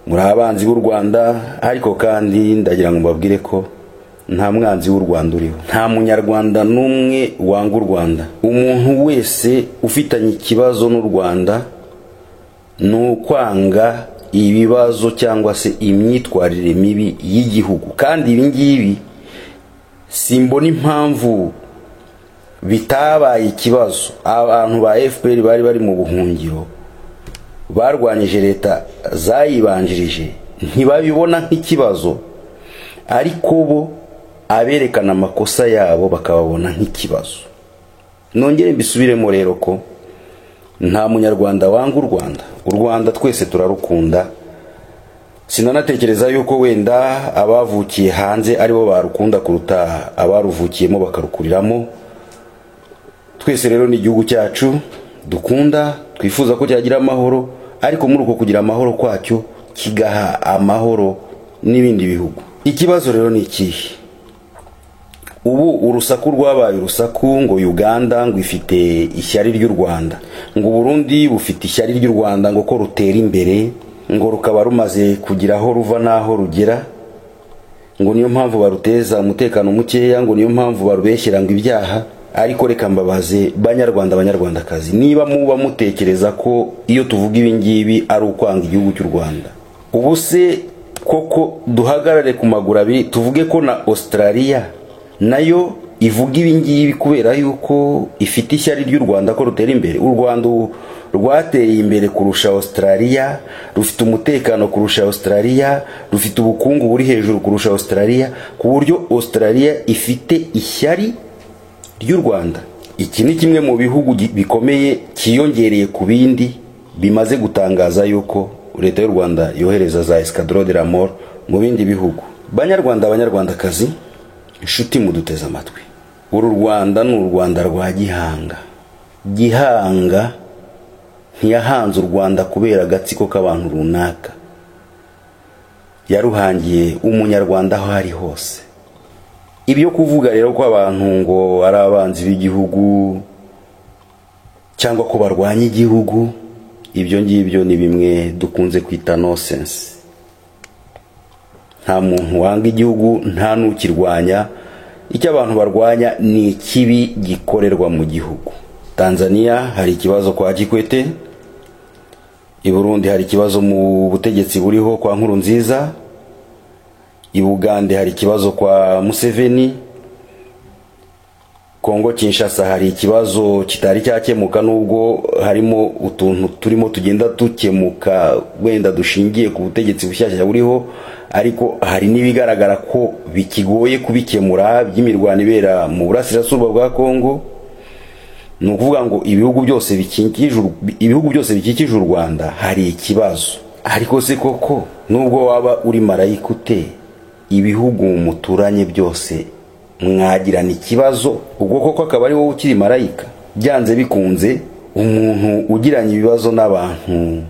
Speaker 1: muri abanzi b'u Rwanda. Ariko kandi ndagira ngo mbabwire ko nta mwanzi w'u Rwanda uriho, nta munyarwanda n'umwe wanga u Rwanda. Umuntu wese ufitanye ikibazo n'u Rwanda n'ukwanga ibibazo cyangwa se imyitwarire mibi y'igihugu. Kandi ibi ngibi simbona impamvu bitabaye ikibazo. Abantu ba FPR bari mu buhungiro, barwanyije leta zayibanjirije, ntibabibona nk'ikibazo, ariko bo aberekana amakosa yabo bakababona nk'ikibazo. Nongere mbisubiremo rero ko nta munyarwanda wanga u Rwanda. U Rwanda twese turarukunda. Sinanatekereza yuko wenda abavukiye hanze aribo barukunda kuruta abaruvukiyemo bakarukuriramo. Twese rero ni igihugu cyacu dukunda, twifuza ko cyagira amahoro, ariko muri uko kugira amahoro kwacyo kigaha amahoro n'ibindi bihugu. Ikibazo rero ni ikihe? Ubu urusaku rwabaye urusaku ngo Uganda ngo ifite ishyari ry'u Rwanda, ngo Burundi bufite ishyari ry'u Rwanda ngo ko rutera imbere, ngo rukaba rumaze kugira aho ruva naho rugera. ngo niyo mpamvu baruteza umutekano mukeya, ngo niyo mpamvu barubeshyira ngo ibyaha. Ariko reka mbabaze banyarwanda banyarwandakazi, niba muba mutekereza ko iyo tuvuga ibi ngibi ari ukwanga igihugu cy'u Rwanda, ubu se koko duhagarare ku maguru abiri tuvuge ko na Australia nayo ivuga ibi ngibi kubera yuko ifite ishyari ry'u Rwanda ko rutera imbere? U Rwanda rwateye imbere kurusha Australia, rufite umutekano kurusha Australia, rufite ubukungu buri hejuru kurusha Australia, ku buryo Australia ifite ishyari ry'u Rwanda. Iki ni kimwe mu bihugu bikomeye kiyongereye ku bindi bimaze gutangaza yuko leta y'u Rwanda yohereza za escadron de la mort mu bindi bihugu. Banyarwanda banyarwandakazi, inshuti muduteze amatwi, uru Rwanda ni u Rwanda rwa Gihanga. Gihanga ntiyahanze u Rwanda kubera agatsiko k'abantu runaka, yaruhangiye umunyarwanda aho ari hose. Ibyo kuvuga rero ko abantu ngo ari abanzi b'igihugu cyangwa ko barwanya igihugu, ibyo ngibyo ni bimwe dukunze kwita nonsense. Nta muntu wanga igihugu, nta n'ukirwanya. Icyo abantu barwanya ni ikibi gikorerwa mu gihugu. Tanzania hari ikibazo kwa Kikwete, i Burundi hari ikibazo mu butegetsi buriho kwa Nkurunziza, i Bugande hari ikibazo kwa Museveni, Kongo Kinshasa hari ikibazo kitari cyakemuka nubwo harimo utuntu turimo tugenda dukemuka wenda dushingiye ku butegetsi bushyashya buriho, ariko hari nibigaragara ko bikigoye kubikemura by'imirwano ibera mu burasirazuba bwa Kongo. Ni ukuvuga ngo ibihugu byose bikikije u Rwanda hari ikibazo. Ariko se koko nubwo waba uri marayika ute, ibihugu muturanye byose mwagirana ikibazo, ubwo koko akaba ari wowe ukiri marayika? Byanze bikunze umuntu ugiranye ibibazo n'abantu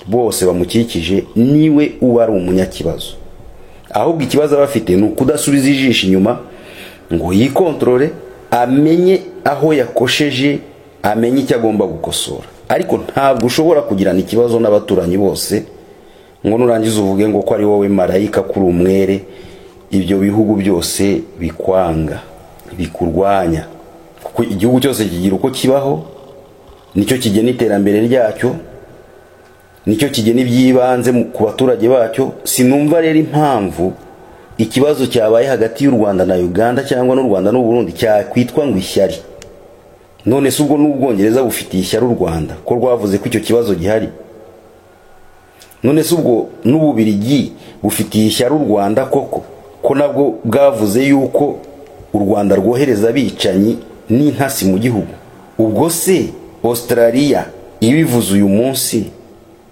Speaker 1: bose bamukikije niwe uba ari umunyakibazo. Ahubwo ikibazo bafite ni ukudasubiza ijisho inyuma ngo yikontrole, amenye aho yakosheje, amenye icyo agomba gukosora. Ariko ntabwo ushobora kugirana ikibazo n'abaturanyi bose ngo nurangiza uvuge ngo ko ari wowe marayika kuri umwere. Ibyo bihugu byose bikwanga, bikurwanya, kuko igihugu cyose kigira uko kibaho, nicyo kigena iterambere ryacyo, nicyo kigena ibyibanze ku baturage bacyo. Sinumva rero impamvu ikibazo cyabaye hagati y'u Rwanda na Uganda cyangwa n'u Rwanda n'u Burundi cyakwitwa ngo ishyari. None se ubwo n'Ubwongereza bufitiye ishyari u Rwanda ko rwavuze ko icyo kibazo gihari? None se ubwo n'Ububiligi bufitiye ishyari u Rwanda koko ko nabwo bwavuze yuko u Rwanda rwohereza abicanyi n'intasi mu gihugu? Ubwo se Australia ibivuze uyu munsi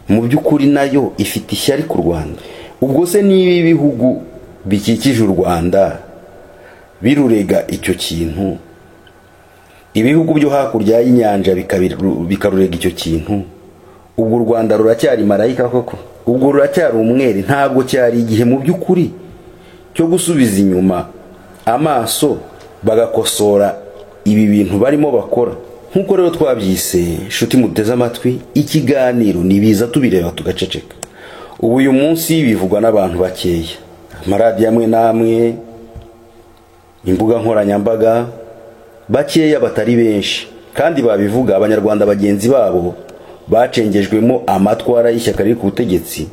Speaker 1: mu by'ukuri nayo ifite ishyari ku Rwanda? Ubwo se niba ibihugu bikikije u Rwanda birurega icyo kintu, ibihugu byo hakurya y'inyanja bikarurega icyo kintu, ubwo u Rwanda ruracyari marayika koko? Ubwo ruracyari umwere? Ntabwo cyari igihe mu by'ukuri cyo gusubiza inyuma amaso bagakosora ibi bintu barimo bakora? Nkuko rero twabyise, inshuti muteze amatwi, ikiganiro nibiza tubireba tugaceceka. Ubu uyu munsi bivugwa n'abantu bakeya, amaradiyo amwe namwe, imbuga nkoranyambaga, bakeya batari benshi, kandi babivuga abanyarwanda bagenzi babo bacengejwemo amatwara y'ishyaka riri ku butegetsi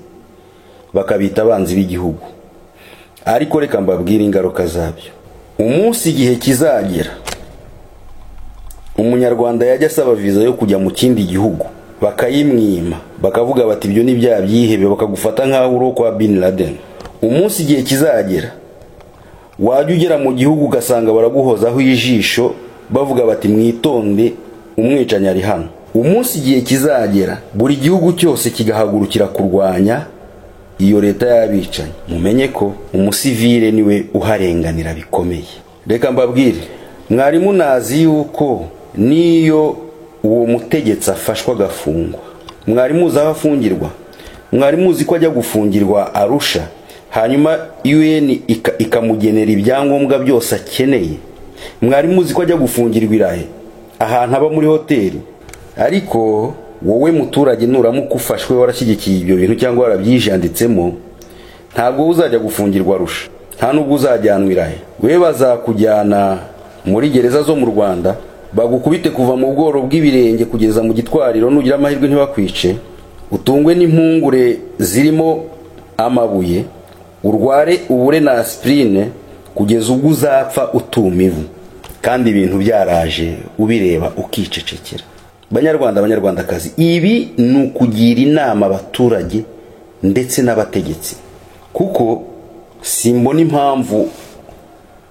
Speaker 1: bakabita abanzi b'igihugu. Ariko reka mbabwire ingaruka zabyo. Umunsi igihe kizagera umunyarwanda yajya asaba viza yo kujya mu kindi gihugu bakayimwima, bakavuga bati ibyo ni bya byihebe, bakagufata nk'aho uri kwa Bin Laden. Umunsi igihe kizagera wajya ugera mu gihugu ugasanga baraguhozaho ijisho bavuga bati mwitonde umwicanyi ari hano. Umunsi igihe kizagera buri gihugu cyose kigahagurukira kurwanya iyo leta y'abicanyi, mumenye ko umusivile niwe uharenganira bikomeye. Reka mbabwire, mwari munazi yuko niyo uwo mutegetsi afashwa agafungwa, mwari muzi aho afungirwa? Mwari muzi ko ajya gufungirwa Arusha, hanyuma UN ikamugenera ibyangombwa byose akeneye? Mwari muzi ko ajya gufungirwa irahe, ahantu aba muri hoteli? Ariko wowe muturage nuramuka ufashwe warashyigikiye ibyo bintu cyangwa warabyijanditsemo, ntabwo uzajya gufungirwa Arusha, nta nubwo uzajyanwira he. We bazakujyana muri gereza zo mu Rwanda, bagukubite kuva mu bworo bw'ibirenge kugeza mu gitwariro, nugira amahirwe ntibakwice, utungwe n'impungure zirimo amabuye, urware ubure na aspirine kugeza ubwo uzapfa utuma ivu, kandi ibintu byaraje ubireba ukicecekera. Banyarwanda, Banyarwandakazi, ibi ni ukugira inama abaturage ndetse n'abategetsi, kuko simbona impamvu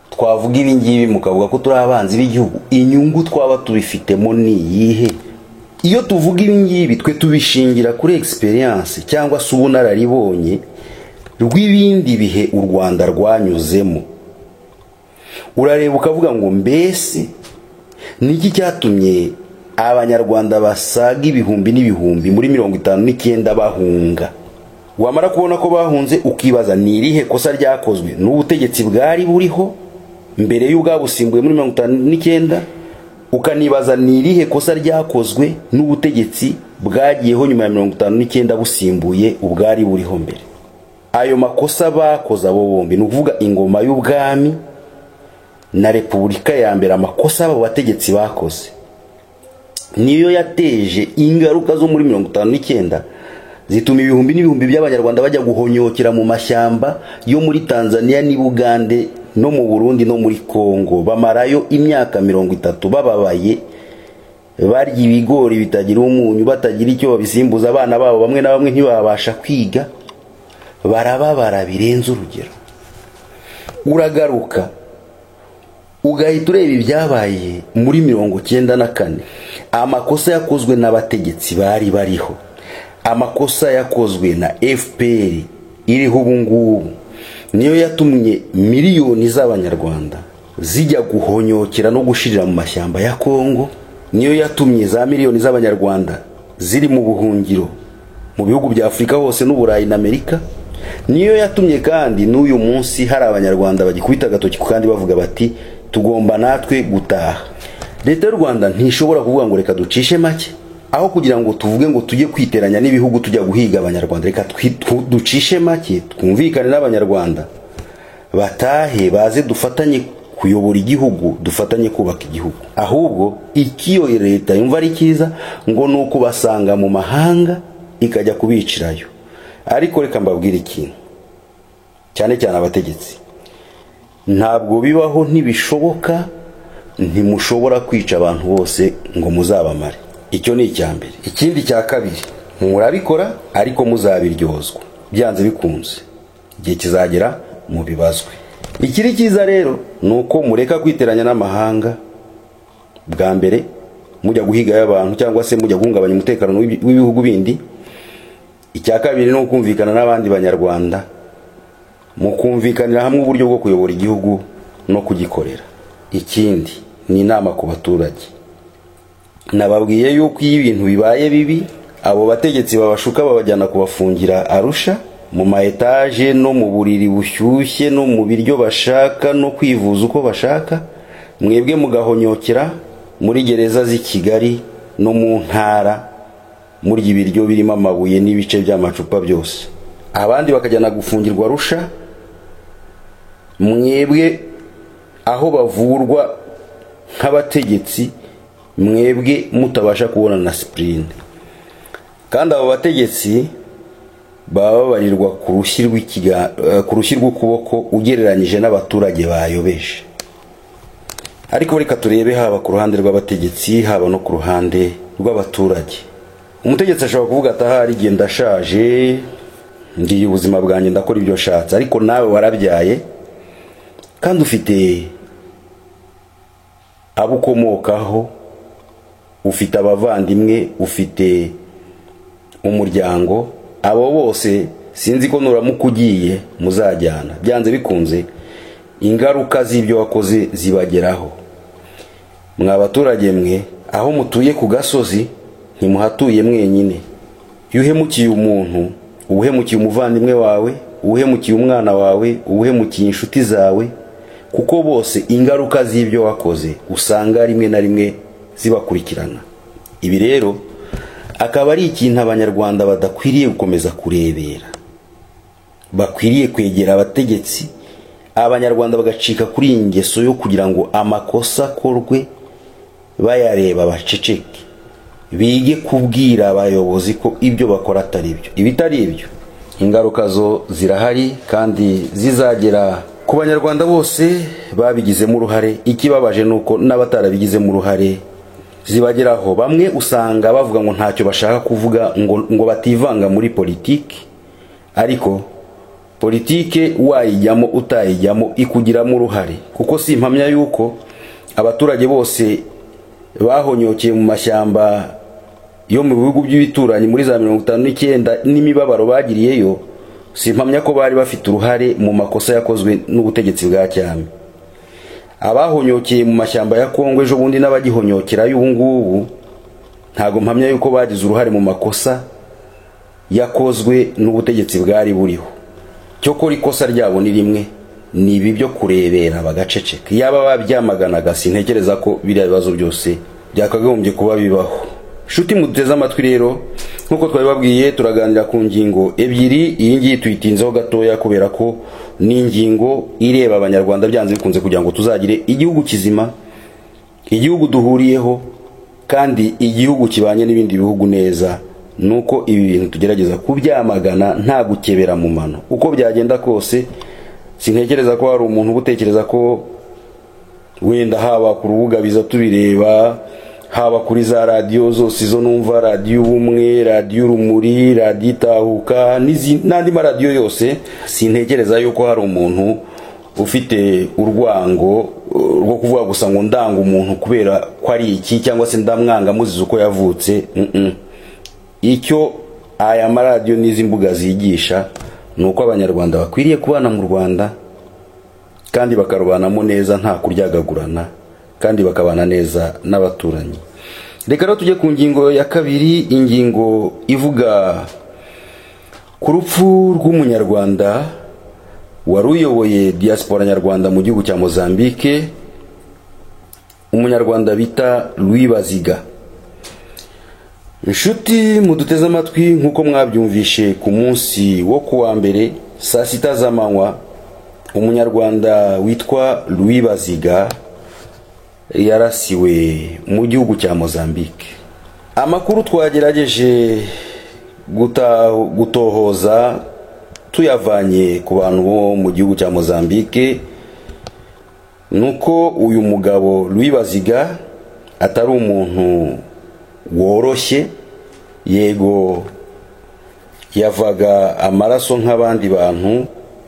Speaker 1: twavuga ibi ngibi mukavuga ko turi abanzi b'igihugu. Inyungu twaba tubifitemo ni iyihe? Iyo tuvuga ibi ngibi twe tubishingira kuri experience cyangwa se ubunararibonye rw'ibindi bihe u Rwanda rwanyuzemo. Urareba ukavuga ngo mbese niki cyatumye Abanyarwanda basaga ibihumbi n'ibihumbi muri 59 bahunga? Wamara kubona ko bahunze ukibaza ni irihe kosa ryakozwe n'ubutegetsi bwari buriho mbere y'ubwabusimbuye muri 59, ukanibaza ni irihe kosa ryakozwe n'ubutegetsi bwagiyeho nyuma ya 59 busimbuye ubwari buriho mbere. Ayo makosa bakoze abo bombi, ni ukuvuga ingoma y'ubwami na repubulika ya mbere, amakosa abo bategetsi bakoze niyo yateje ingaruka zo muri 59 zituma ibihumbi n'ibihumbi by'Abanyarwanda bajya guhonyokera mu mashyamba yo muri Tanzania ni Bugande no mu Burundi no muri Kongo, bamarayo imyaka 30 bababaye, barya ibigori bitagira umunyu, batagira icyo babisimbuza abana babo, bamwe na bamwe ntibabasha kwiga, barababara birenze urugero. Uragaruka ugahita ureba ibyabaye muri 94, amakosa yakozwe n'abategetsi bari bariho, amakosa yakozwe na FPR iriho ubu ngubu, niyo yatumye miliyoni z'Abanyarwanda zijya guhonyokera no gushirira mu mashyamba ya Kongo, niyo yatumye za miliyoni z'Abanyarwanda ziri mu buhungiro mu bihugu bya Afrika hose n'Uburayi na Amerika, niyo yatumye kandi n'uyu munsi hari Abanyarwanda bagikubita agatoki kandi bavuga bati tugomba natwe gutaha. Leta y'u Rwanda ntishobora kuvuga ngo reka ducishe make, aho kugira ngo tuvuge ngo tujye kwiteranya n'ibihugu tujya guhiga Abanyarwanda, reka ducishe make twumvikane n'Abanyarwanda batahe baze dufatanye kuyobora igihugu, dufatanye kubaka igihugu. Ahubwo ikiyo leta yumva ari kiza ngo nuko basanga mu mahanga ikajya kubicirayo. Ariko reka mbabwire ikintu, cyane cyane abategetsi, ntabwo bibaho, ntibishoboka, ntimushobora kwica abantu bose ngo muzabamare. Icyo ni icyambere. Ikindi cya kabiri, murabikora ariko muzabiryozwa byanze bikunze, igihe kizagera mu bibazwe. Ikiri cyiza rero nuko mureka kwiteranya n'amahanga, bwa mbere mujya guhiga y'abantu cyangwa se mujya guhungabanya umutekano w'ibihugu bindi. Icya kabiri no kumvikana n'abandi Banyarwanda, mukumvikanira hamwe uburyo bwo kuyobora igihugu no kugikorera. Ikindi ni inama ku baturage. Nababwiye yuko iyo ibintu bibaye bibi, abo bategetsi babashuka babajyana kubafungira Arusha mu maetage no mu buriri bushyushye no mu biryo bashaka no kwivuza uko bashaka, mwebwe mugahonyokera muri gereza z'i Kigali no mu ntara muri ibiryo birimo amabuye n'ibice by'amacupa byose. Abandi bakajyana gufungirwa Arusha, mwebwe aho bavurwa nk'abategetsi, mwebwe mutabasha kubona na aspirine. Kandi abo bategetsi baba babarirwa ku rushyi rw'ukuboko ugereranyije n'abaturage bayobeje. Ariko reka turebe haba ku ruhande rw'abategetsi haba no ku ruhande rw'abaturage. Umutegetsi ashobora kuvuga ati ahari igihe ndashaje, ndiye ubuzima bwanjye ndakora ibyo nshatse, ariko nawe warabyaye kandi ufite abo ukomokaho, ufite abavandimwe, ufite umuryango. Abo bose sinzi ko nuramuka ugiye muzajyana, byanze bikunze ingaruka z'ibyo wakoze zibageraho. Mwa baturage mwe, aho mutuye ku gasozi ntimuhatuye mwenyine. Iyo uhemukiye umuntu, uhemukiye umuvandimwe wawe, uhemukiye umwana wawe, uhemukiye inshuti zawe, kuko bose ingaruka z'ibyo wakoze usanga rimwe na rimwe zibakurikirana. Ibi rero akaba ari ikintu Abanyarwanda badakwiriye gukomeza kurebera. Bakwiriye kwegera abategetsi, abanyarwanda bagacika kuri iyi ngeso yo kugira ngo amakosa akorwe bayareba baceceke, bige kubwira abayobozi ko ibyo bakora atari byo. Ibitari ibyo ingaruka zo zirahari kandi zizagera ku banyarwanda bose babigizemo uruhare. Ikibabaje nuko n'abatarabigizemo uruhare zibageraho. Bamwe usanga bavuga ngo ntacyo bashaka kuvuga, ngo bativanga muri politiki, ariko politike wayijyamo utayijyamo ikugiramo uruhare, kuko si impamya yuko abaturage bose bahonyokeye mu mashyamba yo mu bihugu by'ibituranyi muri za 59 n'imibabaro bagiriyeyo, si impamya ko bari bafite uruhare mu makosa yakozwe n'ubutegetsi bwa cyami. Abahonyokeye mu mashyamba ya Kongo ejo bundi n'abagihonyokera y'ubu ngubu, ntago mpamya yuko bagize uruhare mu makosa yakozwe n'ubutegetsi bwari buriho. Cyokora ikosa ryabo ni rimwe, ni ibi byo kurebera bagaceceka. Yaba babyamaganaga sintekereza ko biriya bibazo byose byakagombye kuba bibaho. Shuti muduteze amatwi rero, nkuko twabibabwiye turaganira ku ngingo ebyiri. Iyi ngiyi tuyitinzeho gatoya kubera ko ni ingingo ireba abanyarwanda byanze bikunze, kugira ngo tuzagire igihugu kizima, igihugu duhuriyeho kandi igihugu kibanye n'ibindi bihugu neza. Nuko ibi bintu tugerageza kubyamagana nta gukebera mu mano. Uko byagenda kose sintekereza ko hari umuntu ubutekereza ko wenda haba ku rubuga biza tubireba, haba kuri za radio zose izo numva, radio Ubumwe, radio Urumuri, radio Itahuka n'andi maradiyo yose, sintekereza yuko hari umuntu ufite urwango rwo kuvuga gusa ngo ndanga umuntu kubera ko ari iki cyangwa se ndamwanga muzize uko yavutse. Icyo aya maradiyo n'izi mbuga zigisha nuko abanyarwanda bakwiriye kubana mu Rwanda kandi bakarubanamo neza nta kuryagagurana, kandi bakabana neza n'abaturanyi. Reka rero tujye ku ngingo ya kabiri, ingingo ivuga ku rupfu rw'umunyarwanda wari uyoboye diaspora nyarwanda mu gihugu cya Mozambique, umunyarwanda bita Louis Baziga. Inshuti muduteze amatwi, nkuko mwabyumvishe ku munsi wo kuwa mbere saa 6 z'amanywa, umunyarwanda witwa Louis Baziga yarasiwe mu gihugu cya Mozambique. Amakuru twagerageje gutohoza tuyavanye ku bantu bo mu gihugu cya Mozambique nuko uyu mugabo Louis Baziga atari umuntu woroshye. Yego yavaga amaraso nk'abandi bantu,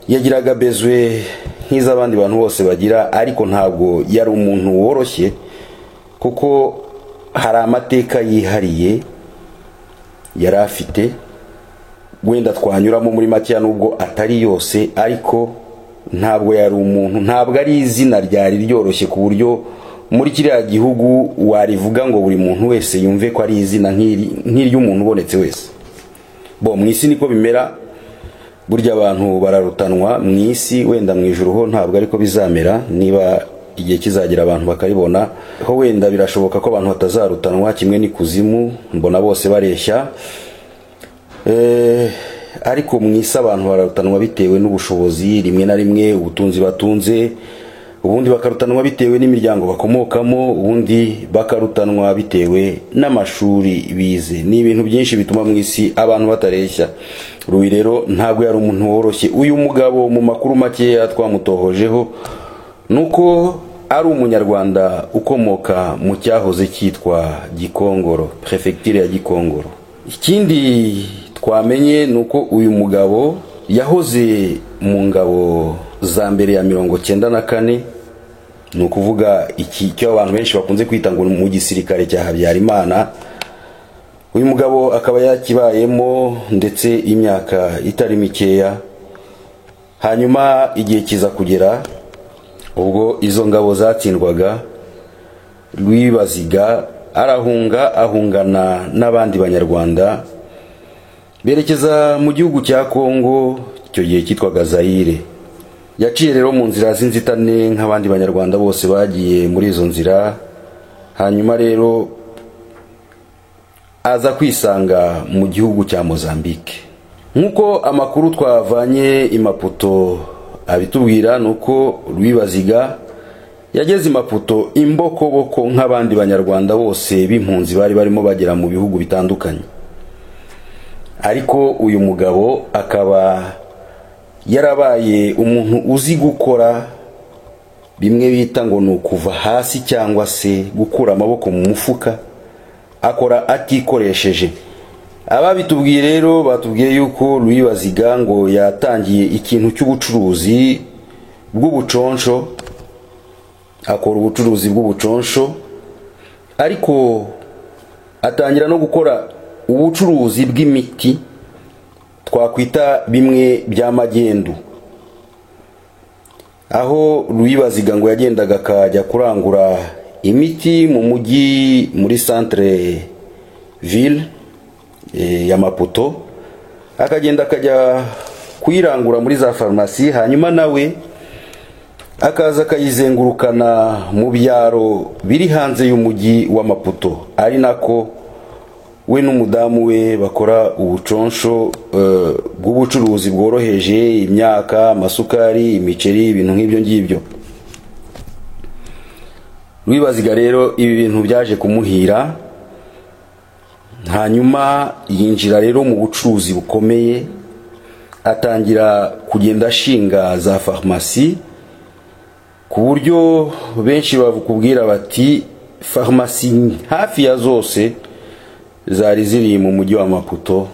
Speaker 1: yagiraga bezwe nk'iz'abandi bantu bose bagira, ariko ntabwo yari umuntu woroshye kuko hari amateka yihariye yari afite. Wenda twanyuramo muri make nubwo atari yose, ariko ntabwo yari umuntu, ntabwo ari izina ryari ryoroshye ku buryo muri kiriya gihugu warivuga ngo buri muntu wese yumve ko ari izina nk'iry'umuntu ubonetse wese. Mu isi niko bimera, burya abantu bararutanwa mu isi, wenda mu ijuru ho ntabwo ariko bizamera. Niba igihe kizagira abantu bakaribona ho, wenda birashoboka ko abantu batazarutanwa kimwe n'ikuzimu, mbona bose bareshya. Ariko mu isi abantu bararutanwa bitewe n'ubushobozi, rimwe na rimwe ubutunzi batunze, ubundi bakarutanwa bitewe n'imiryango bakomokamo, ubundi bakarutanwa bitewe n'amashuri bize. Ni ibintu byinshi bituma mu isi abantu batareshya. Louis rero ntabwo yari umuntu woroshye. Uyu mugabo mu makuru make twamutohojeho nuko ari umunyarwanda ukomoka mu cyahoze cyitwa Gikongoro, prefecture ya Gikongoro. Ikindi twamenye nuko uyu mugabo yahoze mu ngabo za mbere ya 94, ni ukuvuga iki cyo abantu benshi bakunze kwita ngo mu gisirikare cya Habyarimana. Uyu mugabo akaba yakibayemo ndetse imyaka itari mikeya. Hanyuma igihe kiza kugera ubwo izo ngabo zatsindwaga, Louis Baziga ahungana n'abandi banyarwanda berekeza mu gihugu cya Kongo, icyo gihe cyitwaga Zaire. Yaciye rero mu nzira z'inzitane nk'abandi banyarwanda bose bagiye muri izo nzira. Hanyuma rero aza kwisanga mu gihugu cya Mozambique. Nkuko amakuru twavanye i Maputo abitubwira nuko Rwibaziga yageze Maputo imbokoboko nk'abandi banyarwanda bose b'impunzi bari barimo bagera mu bihugu bitandukanye. Ariko uyu mugabo akaba yarabaye umuntu uzi gukora bimwe bita ngo nukuva hasi cyangwa se gukura amaboko mu mufuka, akora atikoresheje. Ababitubwiye rero batubwiye yuko Rwibaziga ngo yatangiye ikintu cy'ubucuruzi bw'ubuconsho, akora ubucuruzi bw'ubuconsho, ariko atangira no gukora ubucuruzi bw'imiti twakwita bimwe by'amagendu, aho Rwibaziga ngo yagendaga akajya kurangura imiti mu mujyi muri centre ville ya Maputo, akagenda akajya kuyirangura muri za farumasi, hanyuma nawe akaza akayizengurukana mu byaro biri hanze y'umujyi wa Maputo, ari nako we n'umudamu we bakora ubuconsho bw'ubucuruzi bworoheje, imyaka, amasukari, imiceri, ibintu nk'ibyo ngibyo. Rwibaziga rero ibi bintu byaje kumuhira, hanyuma yinjira rero mu bucuruzi bukomeye, atangira kugenda ashinga za farumasi, ku buryo benshi bakubwira bati farumasi hafi ya zose zari ziri mu mujyi wa Maputo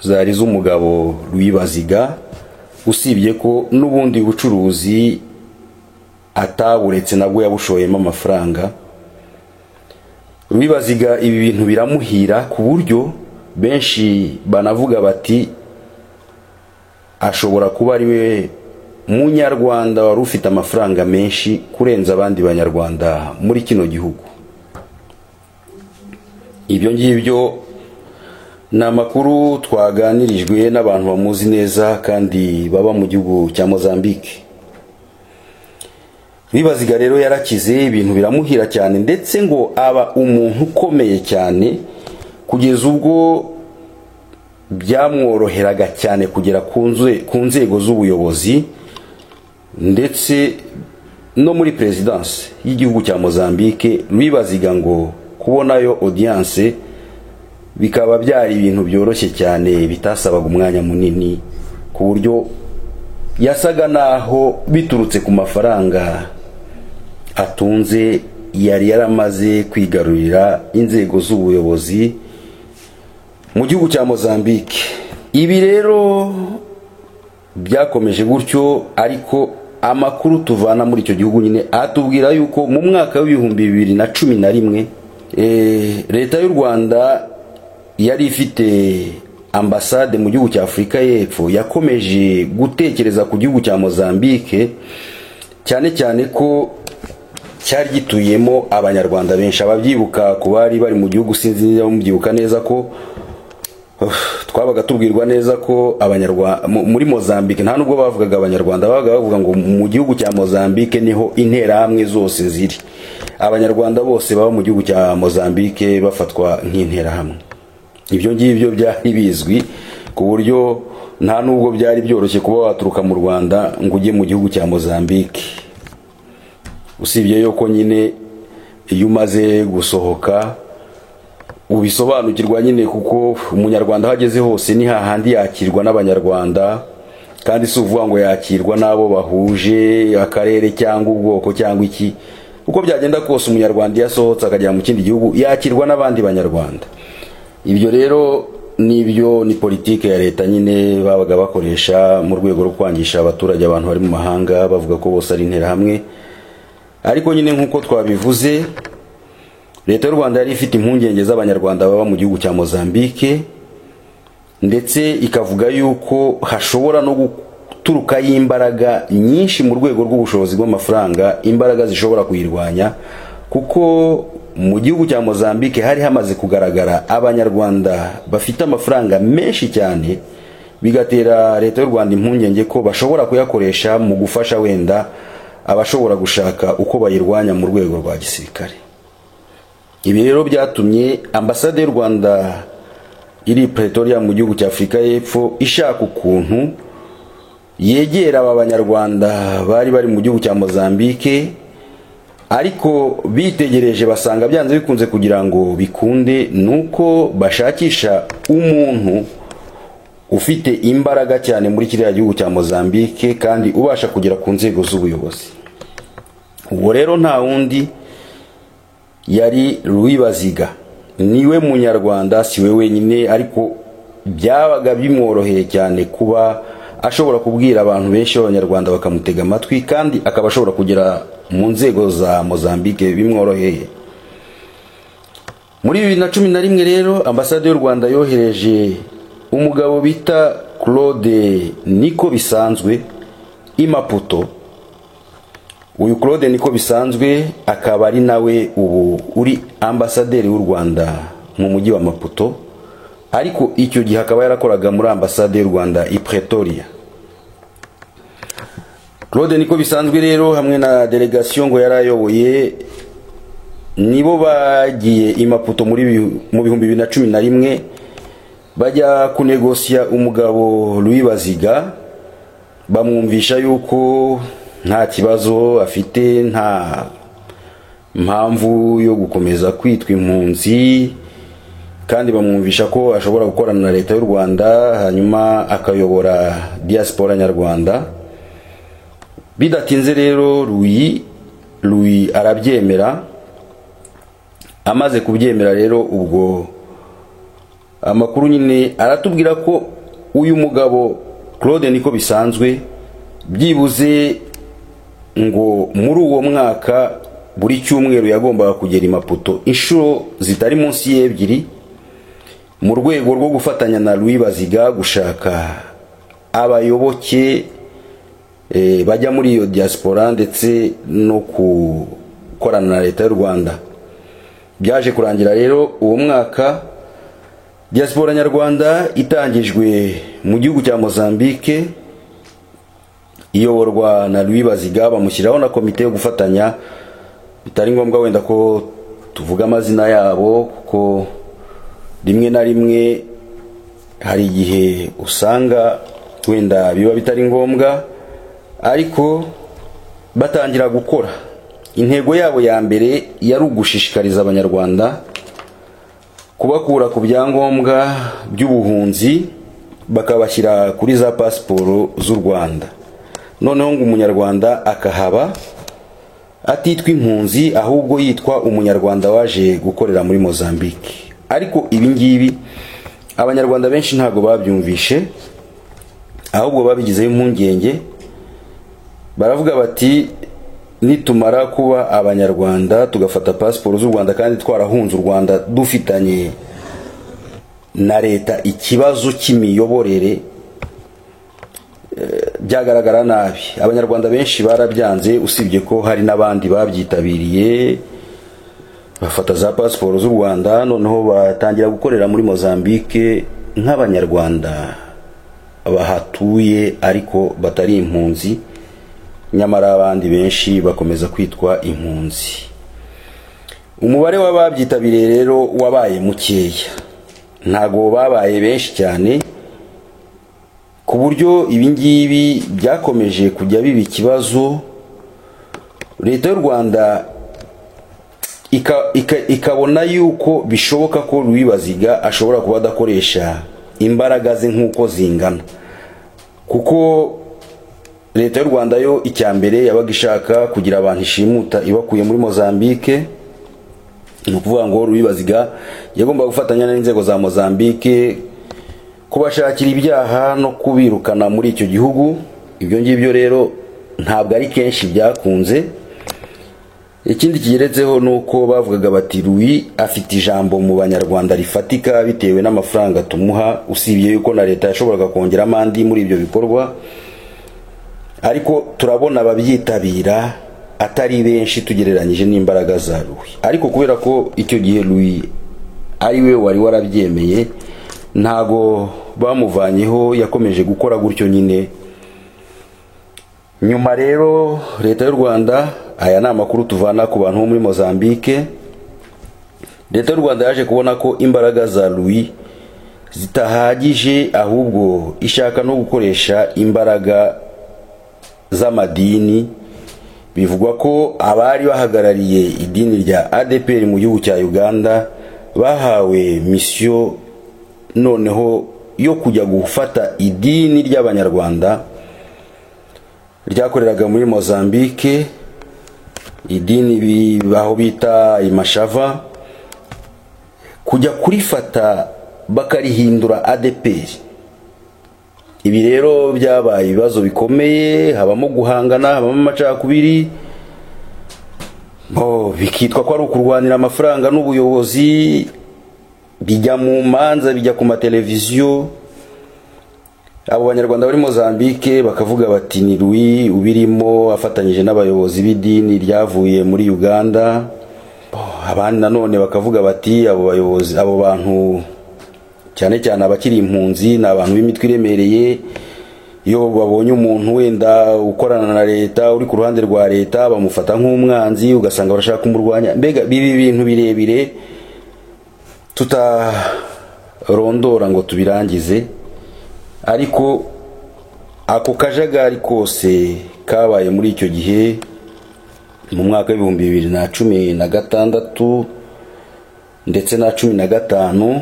Speaker 1: zari z'umugabo Rwibaziga, usibye ko n'ubundi bucuruzi ataburetse nabwo yabushoyemo amafaranga. Rwibaziga ibi bintu biramuhira ku buryo benshi banavuga bati ashobora kuba ari we munyarwanda wari ufite amafaranga menshi kurenza abandi banyarwanda muri kino gihugu. Ibyo ngibyo ni amakuru twaganirijwe n'abantu bamuzi neza kandi baba mu gihugu cya Mozambique. Rwibaziga rero yarakize, ibintu biramuhira cyane, ndetse ngo aba umuntu ukomeye cyane kugeza ubwo byamworoheraga cyane kugera ku nzego z'ubuyobozi ndetse no muri presidence y'igihugu cya Mozambique. Rwibaziga ngo kubonayo audience bikaba byari ibintu byoroshye cyane, bitasabaga umwanya munini, ku buryo yasaga naho biturutse ku mafaranga atunze yari yaramaze kwigarurira inzego z'ubuyobozi mu gihugu cya Mozambique. Ibi rero byakomeje gutyo, ariko amakuru tuvana muri icyo gihugu nyine atubwira yuko mu mwaka w'ibihumbi 2011 leta y'u Rwanda yari ifite ambasade mu gihugu cya Afurika y'Epfo, yakomeje gutekereza ku gihugu cya Mozambique, cyane cyane ko cyari gituyemo abanyarwanda benshi. Ababyibuka ku bari bari mu gihugu, sinzi niba mubyibuka neza ko twabaga tubwirwa neza ko abanyarwanda muri Mozambique nta nubwo bavugaga abanyarwanda, bavuga ngo mu gihugu cya Mozambique niho interahamwe zose ziri. Abanyarwanda bose baba mu gihugu cya Mozambique bafatwa nk'interahamwe. Ibyo ngibyo byari bizwi ku buryo nta nubwo byari byoroshye kuba waturuka mu Rwanda ngo ujye mu gihugu cya Mozambique, usibye yuko nyine iyo umaze gusohoka ubisobanukirwa nyine, kuko umunyarwanda hageze hose ni hahandi yakirwa n'abanyarwanda, kandi si uvuga ngo yakirwa n'abo bahuje akarere cyangwa ubwoko cyangwa iki. Uko byagenda kose umunyarwanda yasohotse akajya mu kindi gihugu yakirwa n'abandi banyarwanda. Ibyo rero nibyo ni politike ya leta nyine babaga bakoresha mu rwego rwo kwangisha abaturage, abantu bari mu mahanga, bavuga ko bose ari interahamwe. Ariko nyine nk'uko twabivuze, leta y'u Rwanda yari ifite impungenge z'abanyarwanda baba mu gihugu cya Mozambique, ndetse ikavuga yuko hashobora no guturuka imbaraga nyinshi mu rwego rw'ubushobozi bw'amafaranga, imbaraga zishobora kuyirwanya, kuko mu gihugu cya Mozambique hari hamaze kugaragara abanyarwanda bafite amafaranga menshi cyane, bigatera leta y'u Rwanda impungenge ko bashobora kuyakoresha mu gufasha wenda abashobora gushaka uko bayirwanya mu rwego rwa gisirikare. Ibi rero byatumye ambasade y'u Rwanda iri Pretoria mu gihugu cya Afurika y'Epfo ishaka ukuntu yegera aba banyarwanda bari bari mu gihugu cya Mozambique, ariko bitegereje basanga byanze bikunze kugira ngo bikunde nuko bashakisha umuntu ufite imbaraga cyane muri kiriya gihugu cya Mozambique kandi ubasha kugera ku nzego z'ubuyobozi. Uwo rero nta wundi yari Louis Baziga. Niwe munyarwanda, si we wenyine, ariko byabaga bimworoheye cyane kuba ashobora kubwira abantu benshi b'abanyarwanda bakamutega amatwi, kandi akaba ashobora kugera mu nzego za Mozambique bimworoheye. Muri 2011 rero ambasade y'u Rwanda yohereje umugabo bita Claude Niko Bisanzwe i Maputo. Uyu Claude Niko Bisanzwe akaba ari nawe ubu uri ambasaderi w'u Rwanda mu mujyi wa Maputo, ariko icyo gihe akaba yarakoraga muri ambasade y'u Rwanda i Pretoria. Claude Niko Bisanzwe rero hamwe na delegation ngo yarayoboye nibo bagiye i Maputo mu 2011 bajya kunegosia umugabo Louis Baziga, bamwumvisha yuko nta kibazo afite, nta mpamvu yo gukomeza kwitwa impunzi, kandi bamwumvisha ko ashobora gukorana na leta y'u Rwanda hanyuma akayobora diaspora nyarwanda. Bidatinze rero Louis arabyemera. Amaze kubyemera rero ubwo amakuru nyine aratubwira ko uyu mugabo Claude Niko Bisanzwe byibuze ngo muri uwo mwaka buri cyumweru yagombaga kugera i Maputo inshuro zitari munsi y'ebyiri, mu rwego rwo gufatanya na Louis Baziga gushaka abayoboke bajya muri iyo diaspora ndetse no gukorana na leta y'u Rwanda. Byaje kurangira rero uwo mwaka diaspora nyarwanda itangijwe mu gihugu cya Mozambique, iyoborwa na Louis Baziga, bamushyiraho na komite yo gufatanya. Bitari ngombwa wenda ko tuvuga amazina yabo, kuko rimwe na rimwe hari igihe usanga wenda biba bitari ngombwa, ariko batangira gukora. Intego yabo ya mbere yari ugushishikariza abanyarwanda kubakura ku byangombwa by'ubuhunzi bakabashyira kuri za pasiporo z'u Rwanda. Noneho ngo umunyarwanda akahaba atitwa impunzi, ahubwo yitwa umunyarwanda waje gukorera muri Mozambique. Ariko ibi ngibi abanyarwanda benshi ntago babyumvishe, ahubwo babigizeho impungenge. Baravuga bati nitumara kuba abanyarwanda tugafata pasiporo z'u Rwanda kandi twarahunze u Rwanda dufitanye na leta ikibazo cy'imiyoborere, byagaragara nabi. Abanyarwanda benshi barabyanze, usibye ko hari n'abandi babyitabiriye bafata za pasiporo z'u Rwanda, noneho batangira gukorera muri Mozambique nk'abanyarwanda bahatuye ariko batari impunzi, nyamara abandi benshi bakomeza kwitwa impunzi. Umubare w'ababyitabiriye rero wabaye mukeya, ntago babaye benshi cyane, ku buryo ibingibi byakomeje kujya biba ikibazo. Leta y'u Rwanda ikabona yuko bishoboka ko Louis Baziga ashobora kuba adakoresha imbaraga ze nk'uko zingana, kuko leta y'u Rwanda yo icyambere yabaga ishaka kugira abantu ishimuta ibakuye muri Mozambique. Ni ukuvuga ngo Louis Baziga yagomba gufatanya n'inzego za Mozambique kubashakira ibyaha no kubirukana muri icyo gihugu. Ibyo ngibyo rero ntabwo ari kenshi byakunze. Ikindi kigeretseho nuko bavugaga bati Louis afite ijambo mu banyarwanda rifatika bitewe n'amafaranga tumuha, usibye yuko na leta yashoboraga kongera amandi muri ibyo bikorwa. Ariko turabona ababyitabira atari benshi tugereranyije n'imbaraga za Louis. Ariko kubera ko icyo gihe Louis ari we wari warabyemeye, ntago bamuvanyeho, yakomeje gukora gutyo nyine. Nyuma rero leta y'u Rwanda, aya ni amakuru tuvana ku bantu muri Mozambique, leta y'u Rwanda yaje kubona ko imbaraga za Louis zitahagije, ahubwo ishaka no gukoresha imbaraga z'amadini. Bivugwa ko abari bahagarariye idini rya ADEPR mu gihugu cya Uganda bahawe misiyo noneho yo kujya gufata idini ry'abanyarwanda ryakoreraga muri Mozambique, idini baho bita imashava, kujya kurifata bakarihindura ADEPR. Ibi rero byabaye ibibazo bikomeye, habamo guhangana, habamo amacakubiri, bikitwa ko ari ukurwanira amafaranga n'ubuyobozi, bijya mu manza, bijya ku mateleviziyo. Abo banyarwanda bari Mozambique bakavuga bati ni Louis ubirimo afatanyije n'abayobozi b'idini ryavuye muri Uganda. Abandi nanone bakavuga bati abo bayobozi, abo bantu cyane cyane abakiri impunzi, ni abantu b'imitwe iremereye. Iyo babonye umuntu wenda ukorana na leta, uri ku ruhande rwa leta, bamufata nk'umwanzi, ugasanga barashaka kumurwanya. Mbega bibi bintu birebire tutarondora ngo tubirangize. Ariko ako kajagari kose kabaye muri icyo gihe mu mwaka w'ibihumbi 2016 ndetse na 2015,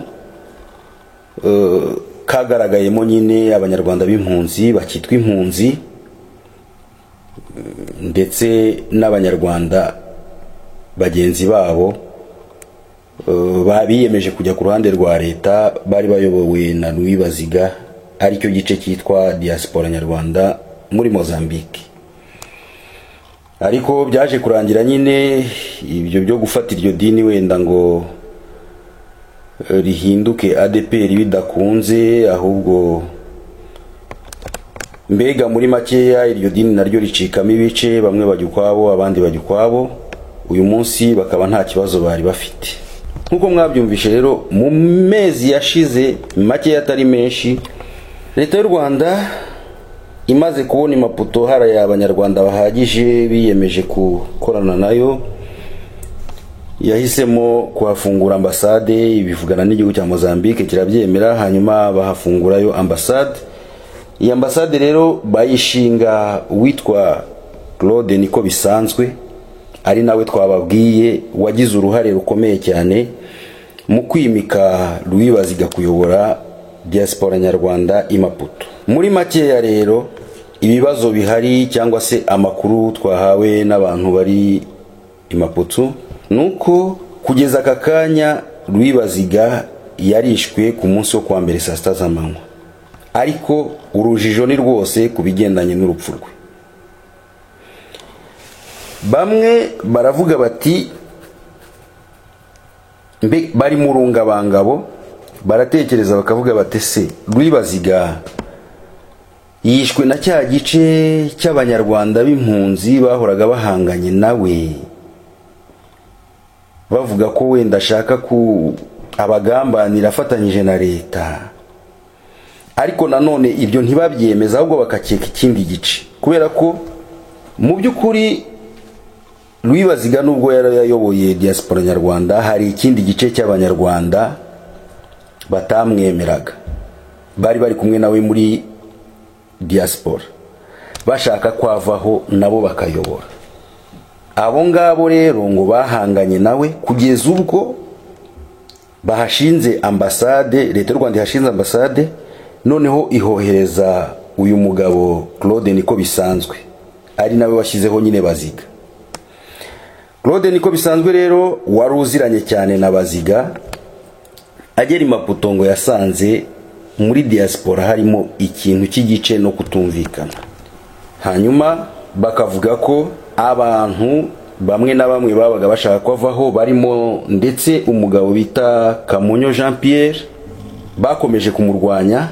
Speaker 1: kagaragayemo nyine abanyarwanda b'impunzi bakitwa impunzi, ndetse n'abanyarwanda bagenzi babo babiyemeje kujya ku ruhande rwa leta, bari bayobowe na Louis Baziga, aricyo gice cyitwa diaspora nyarwanda muri Mozambique. Ariko byaje kurangira nyine ibyo byo gufata iryo dini wenda ngo rihinduke ADEPR bidakunze, ahubwo mbega muri makeya iryo dini naryo ricikamo ibice, bamwe bajya ukwabo abandi bajya ukwabo. Uyu munsi bakaba nta kibazo bari bafite. Nkuko mwabyumvishe rero, mu mezi yashize makeya atari menshi, leta y'u Rwanda imaze kubona imaputo haraya abanyarwanda bahagije biyemeje gukorana nayo, yahisemo kuhafungura ambasade. Ibivugana n'igihugu cya Mozambique kirabyemera, hanyuma bahafungurayo ambasade. Iyi ambasade rero bayishinga witwa Claude Niko Bisanzwe, ari nawe twababwiye wagize uruhare rukomeye cyane mu kwimika Louis Baziga kuyobora diaspora nyarwanda imaputo. Muri makeya rero ibibazo bihari cyangwa se amakuru twahawe n'abantu bari imaputo nuko kugeza aka kanya Louis Baziga yarishwe ku munsi wo kwa mbere saa 6 z'amanywa, ariko urujijo ni rwose kubigendanye n'urupfu rwe. Bamwe baravuga bati bari mu rungabangabo, baratekereza bakavuga bati se Louis Baziga yishwe na cya gice cy'abanyarwanda b'impunzi bahoraga bahanganye nawe, bavuga ko wenda ashaka ku abagambanira afatanyije na leta. Ariko nanone ibyo ntibabyemeza, ahubwo bakakeka ikindi gice, kubera ko mu by'ukuri Louis Baziga nubwo yarayoboye diaspora nyarwanda, hari ikindi gice cy'abanyarwanda batamwemeraga, bari kumwe nawe muri diaspora, bashaka kwavaho nabo bakayobora. Abo ngabo rero ngo bahanganye nawe kugeza ubwo bahashinze ambasade, leta y'u Rwanda ihashinze ambasade, noneho ihohereza uyu mugabo Claude Niko Bisanzwe, ari nawe washyizeho nyine Baziga. Claude Niko Bisanzwe rero wari uziranye cyane na Baziga, agera imaputo ngo yasanze muri diaspora harimo ikintu cy'igice no kutumvikana. Hanyuma bakavuga ko abantu bamwe na bamwe babaga bashaka kwavaho, barimo ndetse umugabo bita Kamonyo Jean Pierre, bakomeje kumurwanya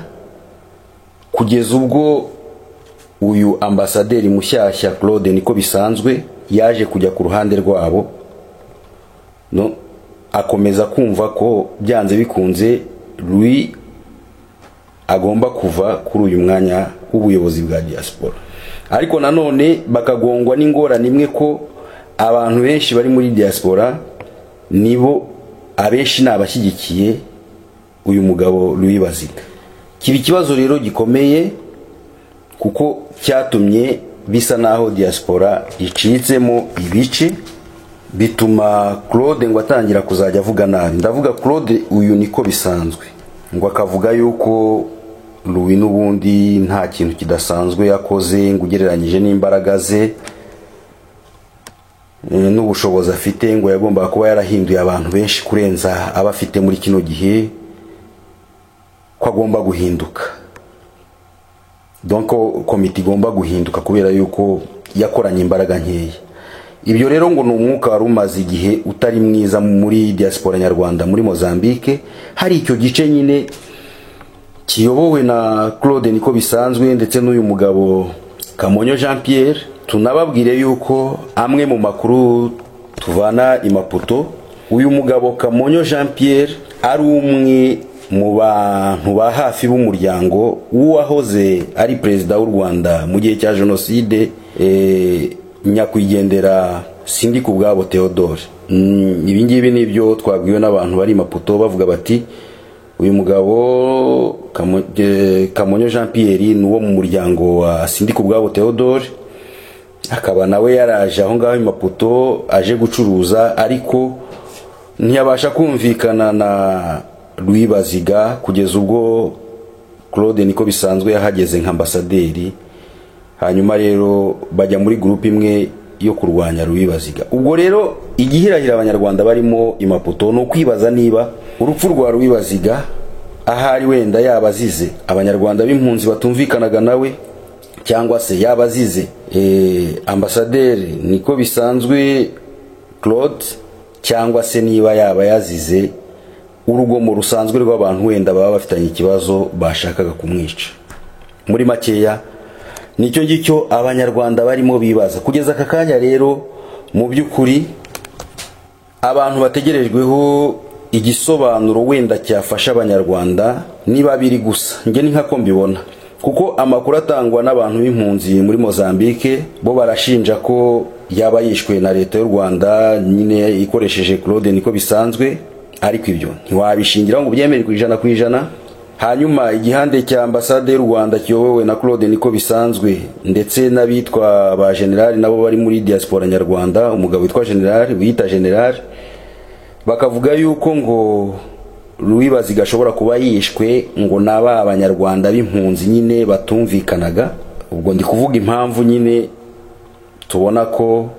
Speaker 1: kugeza ubwo uyu ambasaderi mushyashya Claude Niko Bisanzwe yaje kujya ku ruhande rwabo, no akomeza kumva ko byanze bikunze Louis agomba kuva kuri uyu mwanya w'ubuyobozi bwa diaspora. Ariko nanone bakagongwa n'ingorane imwe ko abantu benshi bari muri diaspora nibo abenshi nabashyigikiye uyu mugabo Louis Baziga. Kiba ikibazo rero gikomeye, kuko cyatumye bisa naho diaspora icitsemo ibice, bituma Claude ngo atangira kuzajya avuga nabi. Ndavuga Claude uyu niko bisanzwe, ngo akavuga yuko Louis n'ubundi nta kintu kidasanzwe yakoze ngo ugereranyije n'imbaraga ze n'ubushobozi afite, ngo yagomba kuba yarahinduye abantu benshi kurenza abafite muri kino gihe, ko agomba guhinduka. Donc komite igomba guhinduka kubera yuko yakoranye imbaraga nkeya. Ibyo rero ngo n'umwuka wari umaze igihe utari mwiza muri diaspora nyarwanda muri Mozambique. Hari icyo gice nyine kiyobowe na Claude niko bisanzwe ndetse n'uyu mugabo Kamonyo Jean Pierre. Tunababwire yuko amwe mu makuru tuvana i Maputo, uyu mugabo Kamonyo Jean Pierre ari umwe mu bantu ba hafi b'umuryango w'uwahoze ari perezida w'u Rwanda mu gihe cya jenoside, nyakwigendera Sindikubwabo Theodore. Ibi ngibi nibyo twabwiwe n'abantu bari Maputo, bavuga bati uyu mugabo Kamonyo Jean Pierre ni uwo mu muryango wa Sindikubwabo Theodore, akaba nawe yaraje aho ngaho i Maputo aje gucuruza, ariko ntiyabasha kumvikana na Louis Baziga kugeza ubwo Claude niko bisanzwe yahageze nk'ambasaderi. Hanyuma rero bajya muri groupe imwe yo kurwanya Louis Baziga. Ubwo rero igihirahira abanyarwanda barimo i Maputo no kwibaza niba urupfu rwa Louis Baziga ahari wenda yabazize abanyarwanda b'impunzi batumvikanaga nawe, cyangwa se yabazize ambasaderi niko bisanzwe Claude, cyangwa se niba yaba yazize urugomo rusanzwe rw'abantu wenda baba bafitanye ikibazo bashakaga kumwica. Muri makeya nicyo ngicyo abanyarwanda barimo bibaza kugeza aka kanya. Rero mu by'ukuri abantu bategerejweho igisobanuro wenda cyafasha abanyarwanda niba biri gusa, nge ni nkako mbibona, kuko amakuru atangwa n'abantu b'impunzi muri Mozambique bo barashinja ko yaba yishwe na leta y'u Rwanda nyine ikoresheje Claude niko bisanzwe, ariko ibyo ntiwabishingira ngo byemere ku ijana ku ijana. Hanyuma igihande cya ambasade y'u Rwanda kiyobowe na Claude niko bisanzwe ndetse n'abitwa ba general nabo bari muri diaspora nyarwanda, umugabo witwa general wita general, bakavuga yuko ngo Louis Baziga ashobora kuba yishwe ngo naba abanyarwanda b'impunzi nyine batumvikanaga. Ubwo ndi kuvuga impamvu nyine tubona ko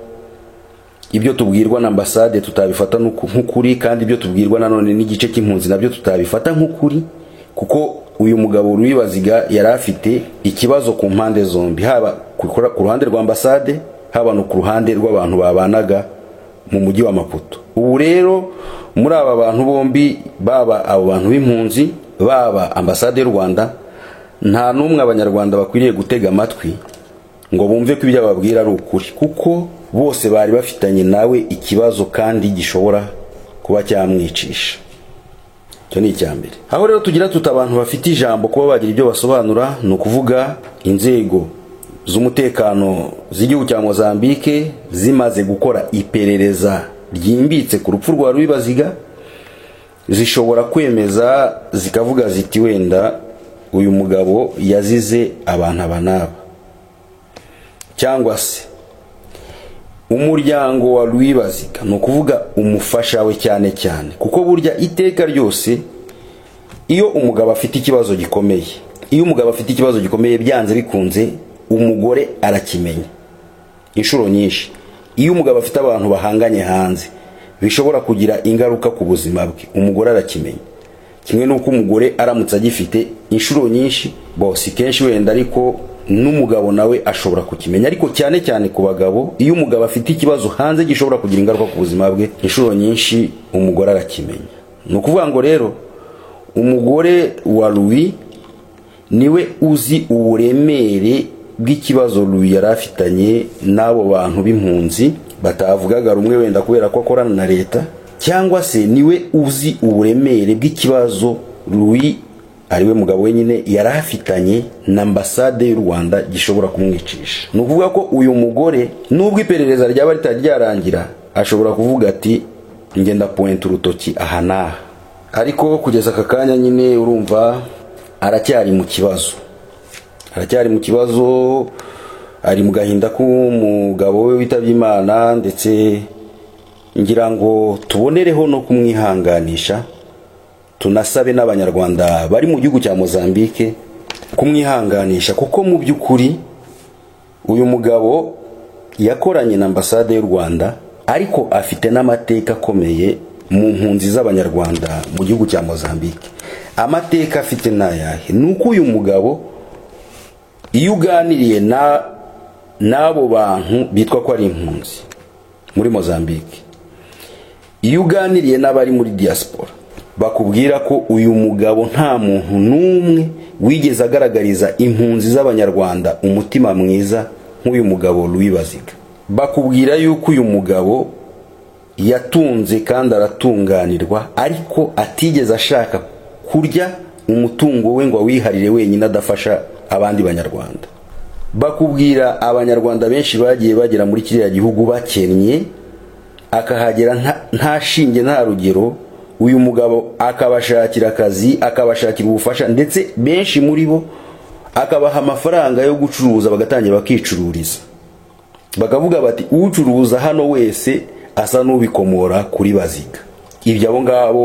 Speaker 1: ibyo tubwirwa na ambasade tutabifata nk'ukuri, kandi ibyo tubwirwa nanone n'igice cy'impunzi nabyo tutabifata nk'ukuri, kuko uyu mugabo Louis Baziga yari afite ikibazo ku mpande zombi, haba ku ruhande rwa ambasade, haba no ku ruhande rw'abantu babanaga mu mujyi wa Maputo. Ubu rero muri aba bantu bombi, baba abo bantu b'impunzi, baba ambasade y'u Rwanda, nta n'umwe abanyarwanda bakwiriye gutega amatwi ngo bumve ko ibyo babwira ari ukuri, kuko bose bari bafitanye nawe ikibazo kandi gishobora kuba cyamwicisha. Cyo ni icyambere. Aho rero tugira tuta abantu bafite ijambo kuba bagira ibyo basobanura, no kuvuga inzego z'umutekano z'igihugu cya Mozambique zimaze gukora iperereza ryimbitse ku rupfu rwa Louis Baziga, zishobora kwemeza zikavuga ziti wenda uyu mugabo yazize abantu abanaba, cyangwa se umuryango wa Louis Baziga, no kuvuga umufasha we cyane cyane, kuko burya iteka ryose iyo umugabo afite ikibazo gikomeye, byanze bikunze umugore arakimenya inshuro nyinshi. Iyo umugabo afite abantu bahanganye hanze bishobora kugira ingaruka ku buzima bwe, umugore arakimenya. Kimwe nuko umugore aramutse agifite inshuro nyinshi, bose kenshi wenda, ariko n'umugabo nawe ashobora kukimenya. Ariko cyane cyane ku bagabo, iyo umugabo afite ikibazo hanze gishobora kugira ingaruka ku buzima bwe, inshuro nyinshi umugore arakimenya. No kuvuga ngo rero umugore wa Louis niwe uzi uburemere bw'ikibazo Louis yari afitanye n'abo bantu b'impunzi batavugaga rumwe, wenda kubera ko akorana na leta, cyangwa se niwe uzi uburemere bw'ikibazo Louis ariwe mugabo wenyine yari afitanye na ambasade y'u Rwanda gishobora kumwicisha. No kuvuga ko uyu mugore nubwo iperereza ryaba ritajyarangira, ashobora kuvuga ati ngenda point urutoki aha naha, ariko kugeza aka kanya nyine urumva aracyari mu kibazo ari mu gahinda k'umugabo we witabye Imana, ndetse ngira ngo tubonereho no kumwihanganisha, tunasabe n'abanyarwanda bari mu gihugu cya Mozambique kumwihanganisha, kuko mu by'ukuri uyu mugabo yakoranye na ambasade y'u Rwanda, ariko afite n'amateka akomeye mu mpunzi z'abanyarwanda mu gihugu cya Mozambique. Amateka afite n'ayahe? Nuko uyu mugabo iyo uganiriye n'abo bantu bitwa ko ari impunzi muri Mozambique, iyo uganiriye n'abari muri diaspora, bakubwira ko uyu mugabo nta muntu n'umwe wigeze agaragariza impunzi z'abanyarwanda umutima mwiza nk'uyu mugabo Louis Baziga. Bakubwira yuko uyu mugabo yatunze kandi aratunganirwa, ariko atigeze ashaka kurya umutungo we ngo awiharire wenyine adafasha abandi banyarwanda. Bakubwira abanyarwanda benshi bagiye bagera muri kiriya gihugu bakennye, akahagera nta shinge nta rugero, uyu mugabo akabashakira akazi, akabashakira ubufasha, ndetse benshi muri bo akabaha amafaranga yo gucuruza, bagatangira bakicururiza, bakavuga bati ucuruza hano wese asa n'ubikomora kuri Baziga. Ibyo abo ngabo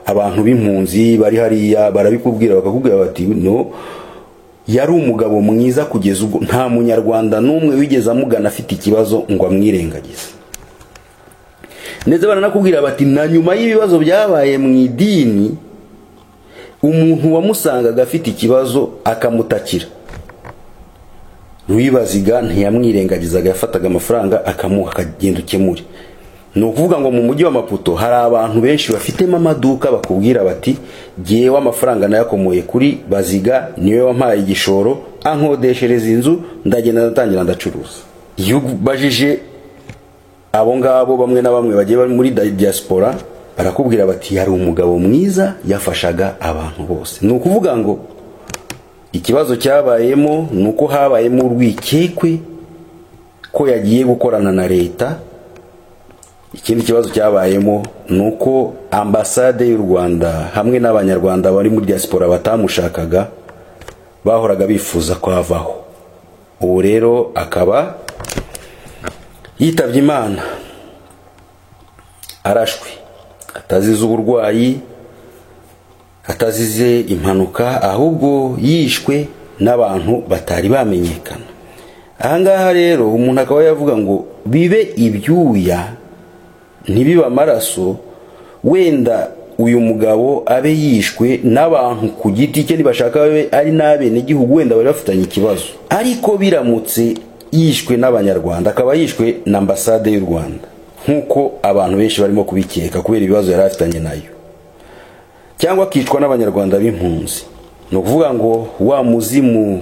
Speaker 1: abantu b'impunzi bari hariya barabikubwira, bakakubwira bati no, yari umugabo mwiza kugeza ubwo nta munyarwanda n'umwe wigeze amugana afite ikibazo ngo amwirengagize. Ndetse baranakubwira bati na nyuma y'ibibazo byabaye mu idini, umuntu wamusangaga afite ikibazo akamutakira, Louis Baziga ntiyamwirengagizaga, yafataga amafaranga akamuha akagenda ukemure. Ni ukuvuga ngo mu mujyi wa Maputo hari abantu benshi bafitemo amaduka, bakubwira bati jyewe amafaranga nayakomoye kuri Baziga, niwe wampaye igishoro, ankodeshereza inzu, ndagenda ndatangira ndacuruza. Iyo bajije abo ngabo bamwe na bamwe bagiye bari muri diaspora, barakubwira bati yari umugabo mwiza, yafashaga abantu bose. Ni ukuvuga ngo ikibazo cyabayemo nuko habayemo urwikekwe ko yagiye gukorana na leta. Ikindi kibazo cyabayemo nuko ambasade y'u Rwanda hamwe n'abanyarwanda bari muri diaspora batamushakaga, bahoraga bifuza kwavaho. Ubu rero akaba yitabye Imana arashwe, atazize uburwayi, atazize impanuka, ahubwo yishwe n'abantu batari bamenyekana. Ahangaha rero umuntu akaba yavuga ngo bibe ibyuya ntibiba amaraso, wenda uyu mugabo abe yishwe n'abantu ku giti cye nibashaka babe ari n'abene gihugu, wenda bari bafitanye ikibazo. Ariko biramutse yishwe n'abanyarwanda, akaba yishwe na ambasade y'u Rwanda, nkuko abantu benshi barimo kubikeka kubera ibibazo yari afitanye nayo, cyangwa akicwa n'abanyarwanda b'impunzi, ni ukuvuga ngo wa muzimu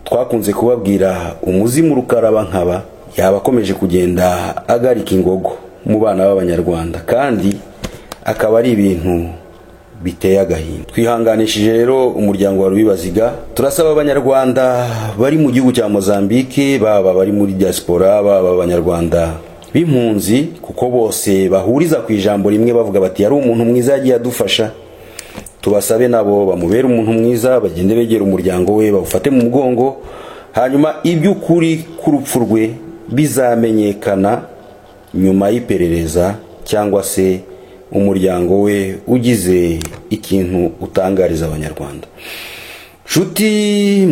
Speaker 1: twakunze kubabwira, umuzimu rukaraba nkaba, yaba akomeje kugenda agarika ingogo mu bana b'abanyarwanda, kandi akaba ari ibintu biteye agahinda. Twihanganishije rero umuryango wa Louis Baziga, turasaba abanyarwanda bari mu gihugu cya Mozambique, baba bari muri diaspora, baba abanyarwanda b'impunzi, kuko bose bahuriza ku ijambo rimwe bavuga bati yari umuntu mwiza, yagiye adufasha. Tubasabe nabo bamubere umuntu mwiza, bagende begera umuryango we, bawufate mu mugongo, hanyuma iby'ukuri k'urupfu rwe bizamenyekana nyuma y'iperereza, cyangwa se umuryango we ugize ikintu utangariza abanyarwanda. Nshuti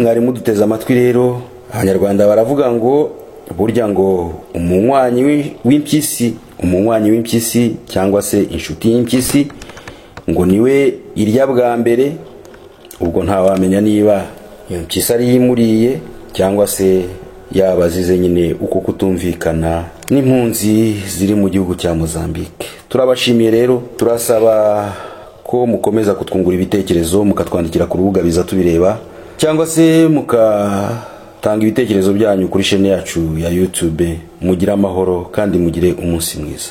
Speaker 1: mwari muduteze amatwi rero, abanyarwanda baravuga ngo burya ngo umunywanyi w'impyisi cyangwa se inshuti y'impyisi ngo niwe irya bwa mbere. Ubwo ntawamenya niba iyo mpyisi ari imuriye cyangwa se yabazize nyine uko kutumvikana n'impunzi ziri mu gihugu cya Mozambique. Turabashimiye rero, turasaba ko mukomeza kutwungura ibitekerezo, mukatwandikira ku rubuga biza tubireba, cyangwa se mukatanga ibitekerezo byanyu kuri chaîne yacu ya YouTube. Mugire amahoro kandi mugire umunsi mwiza.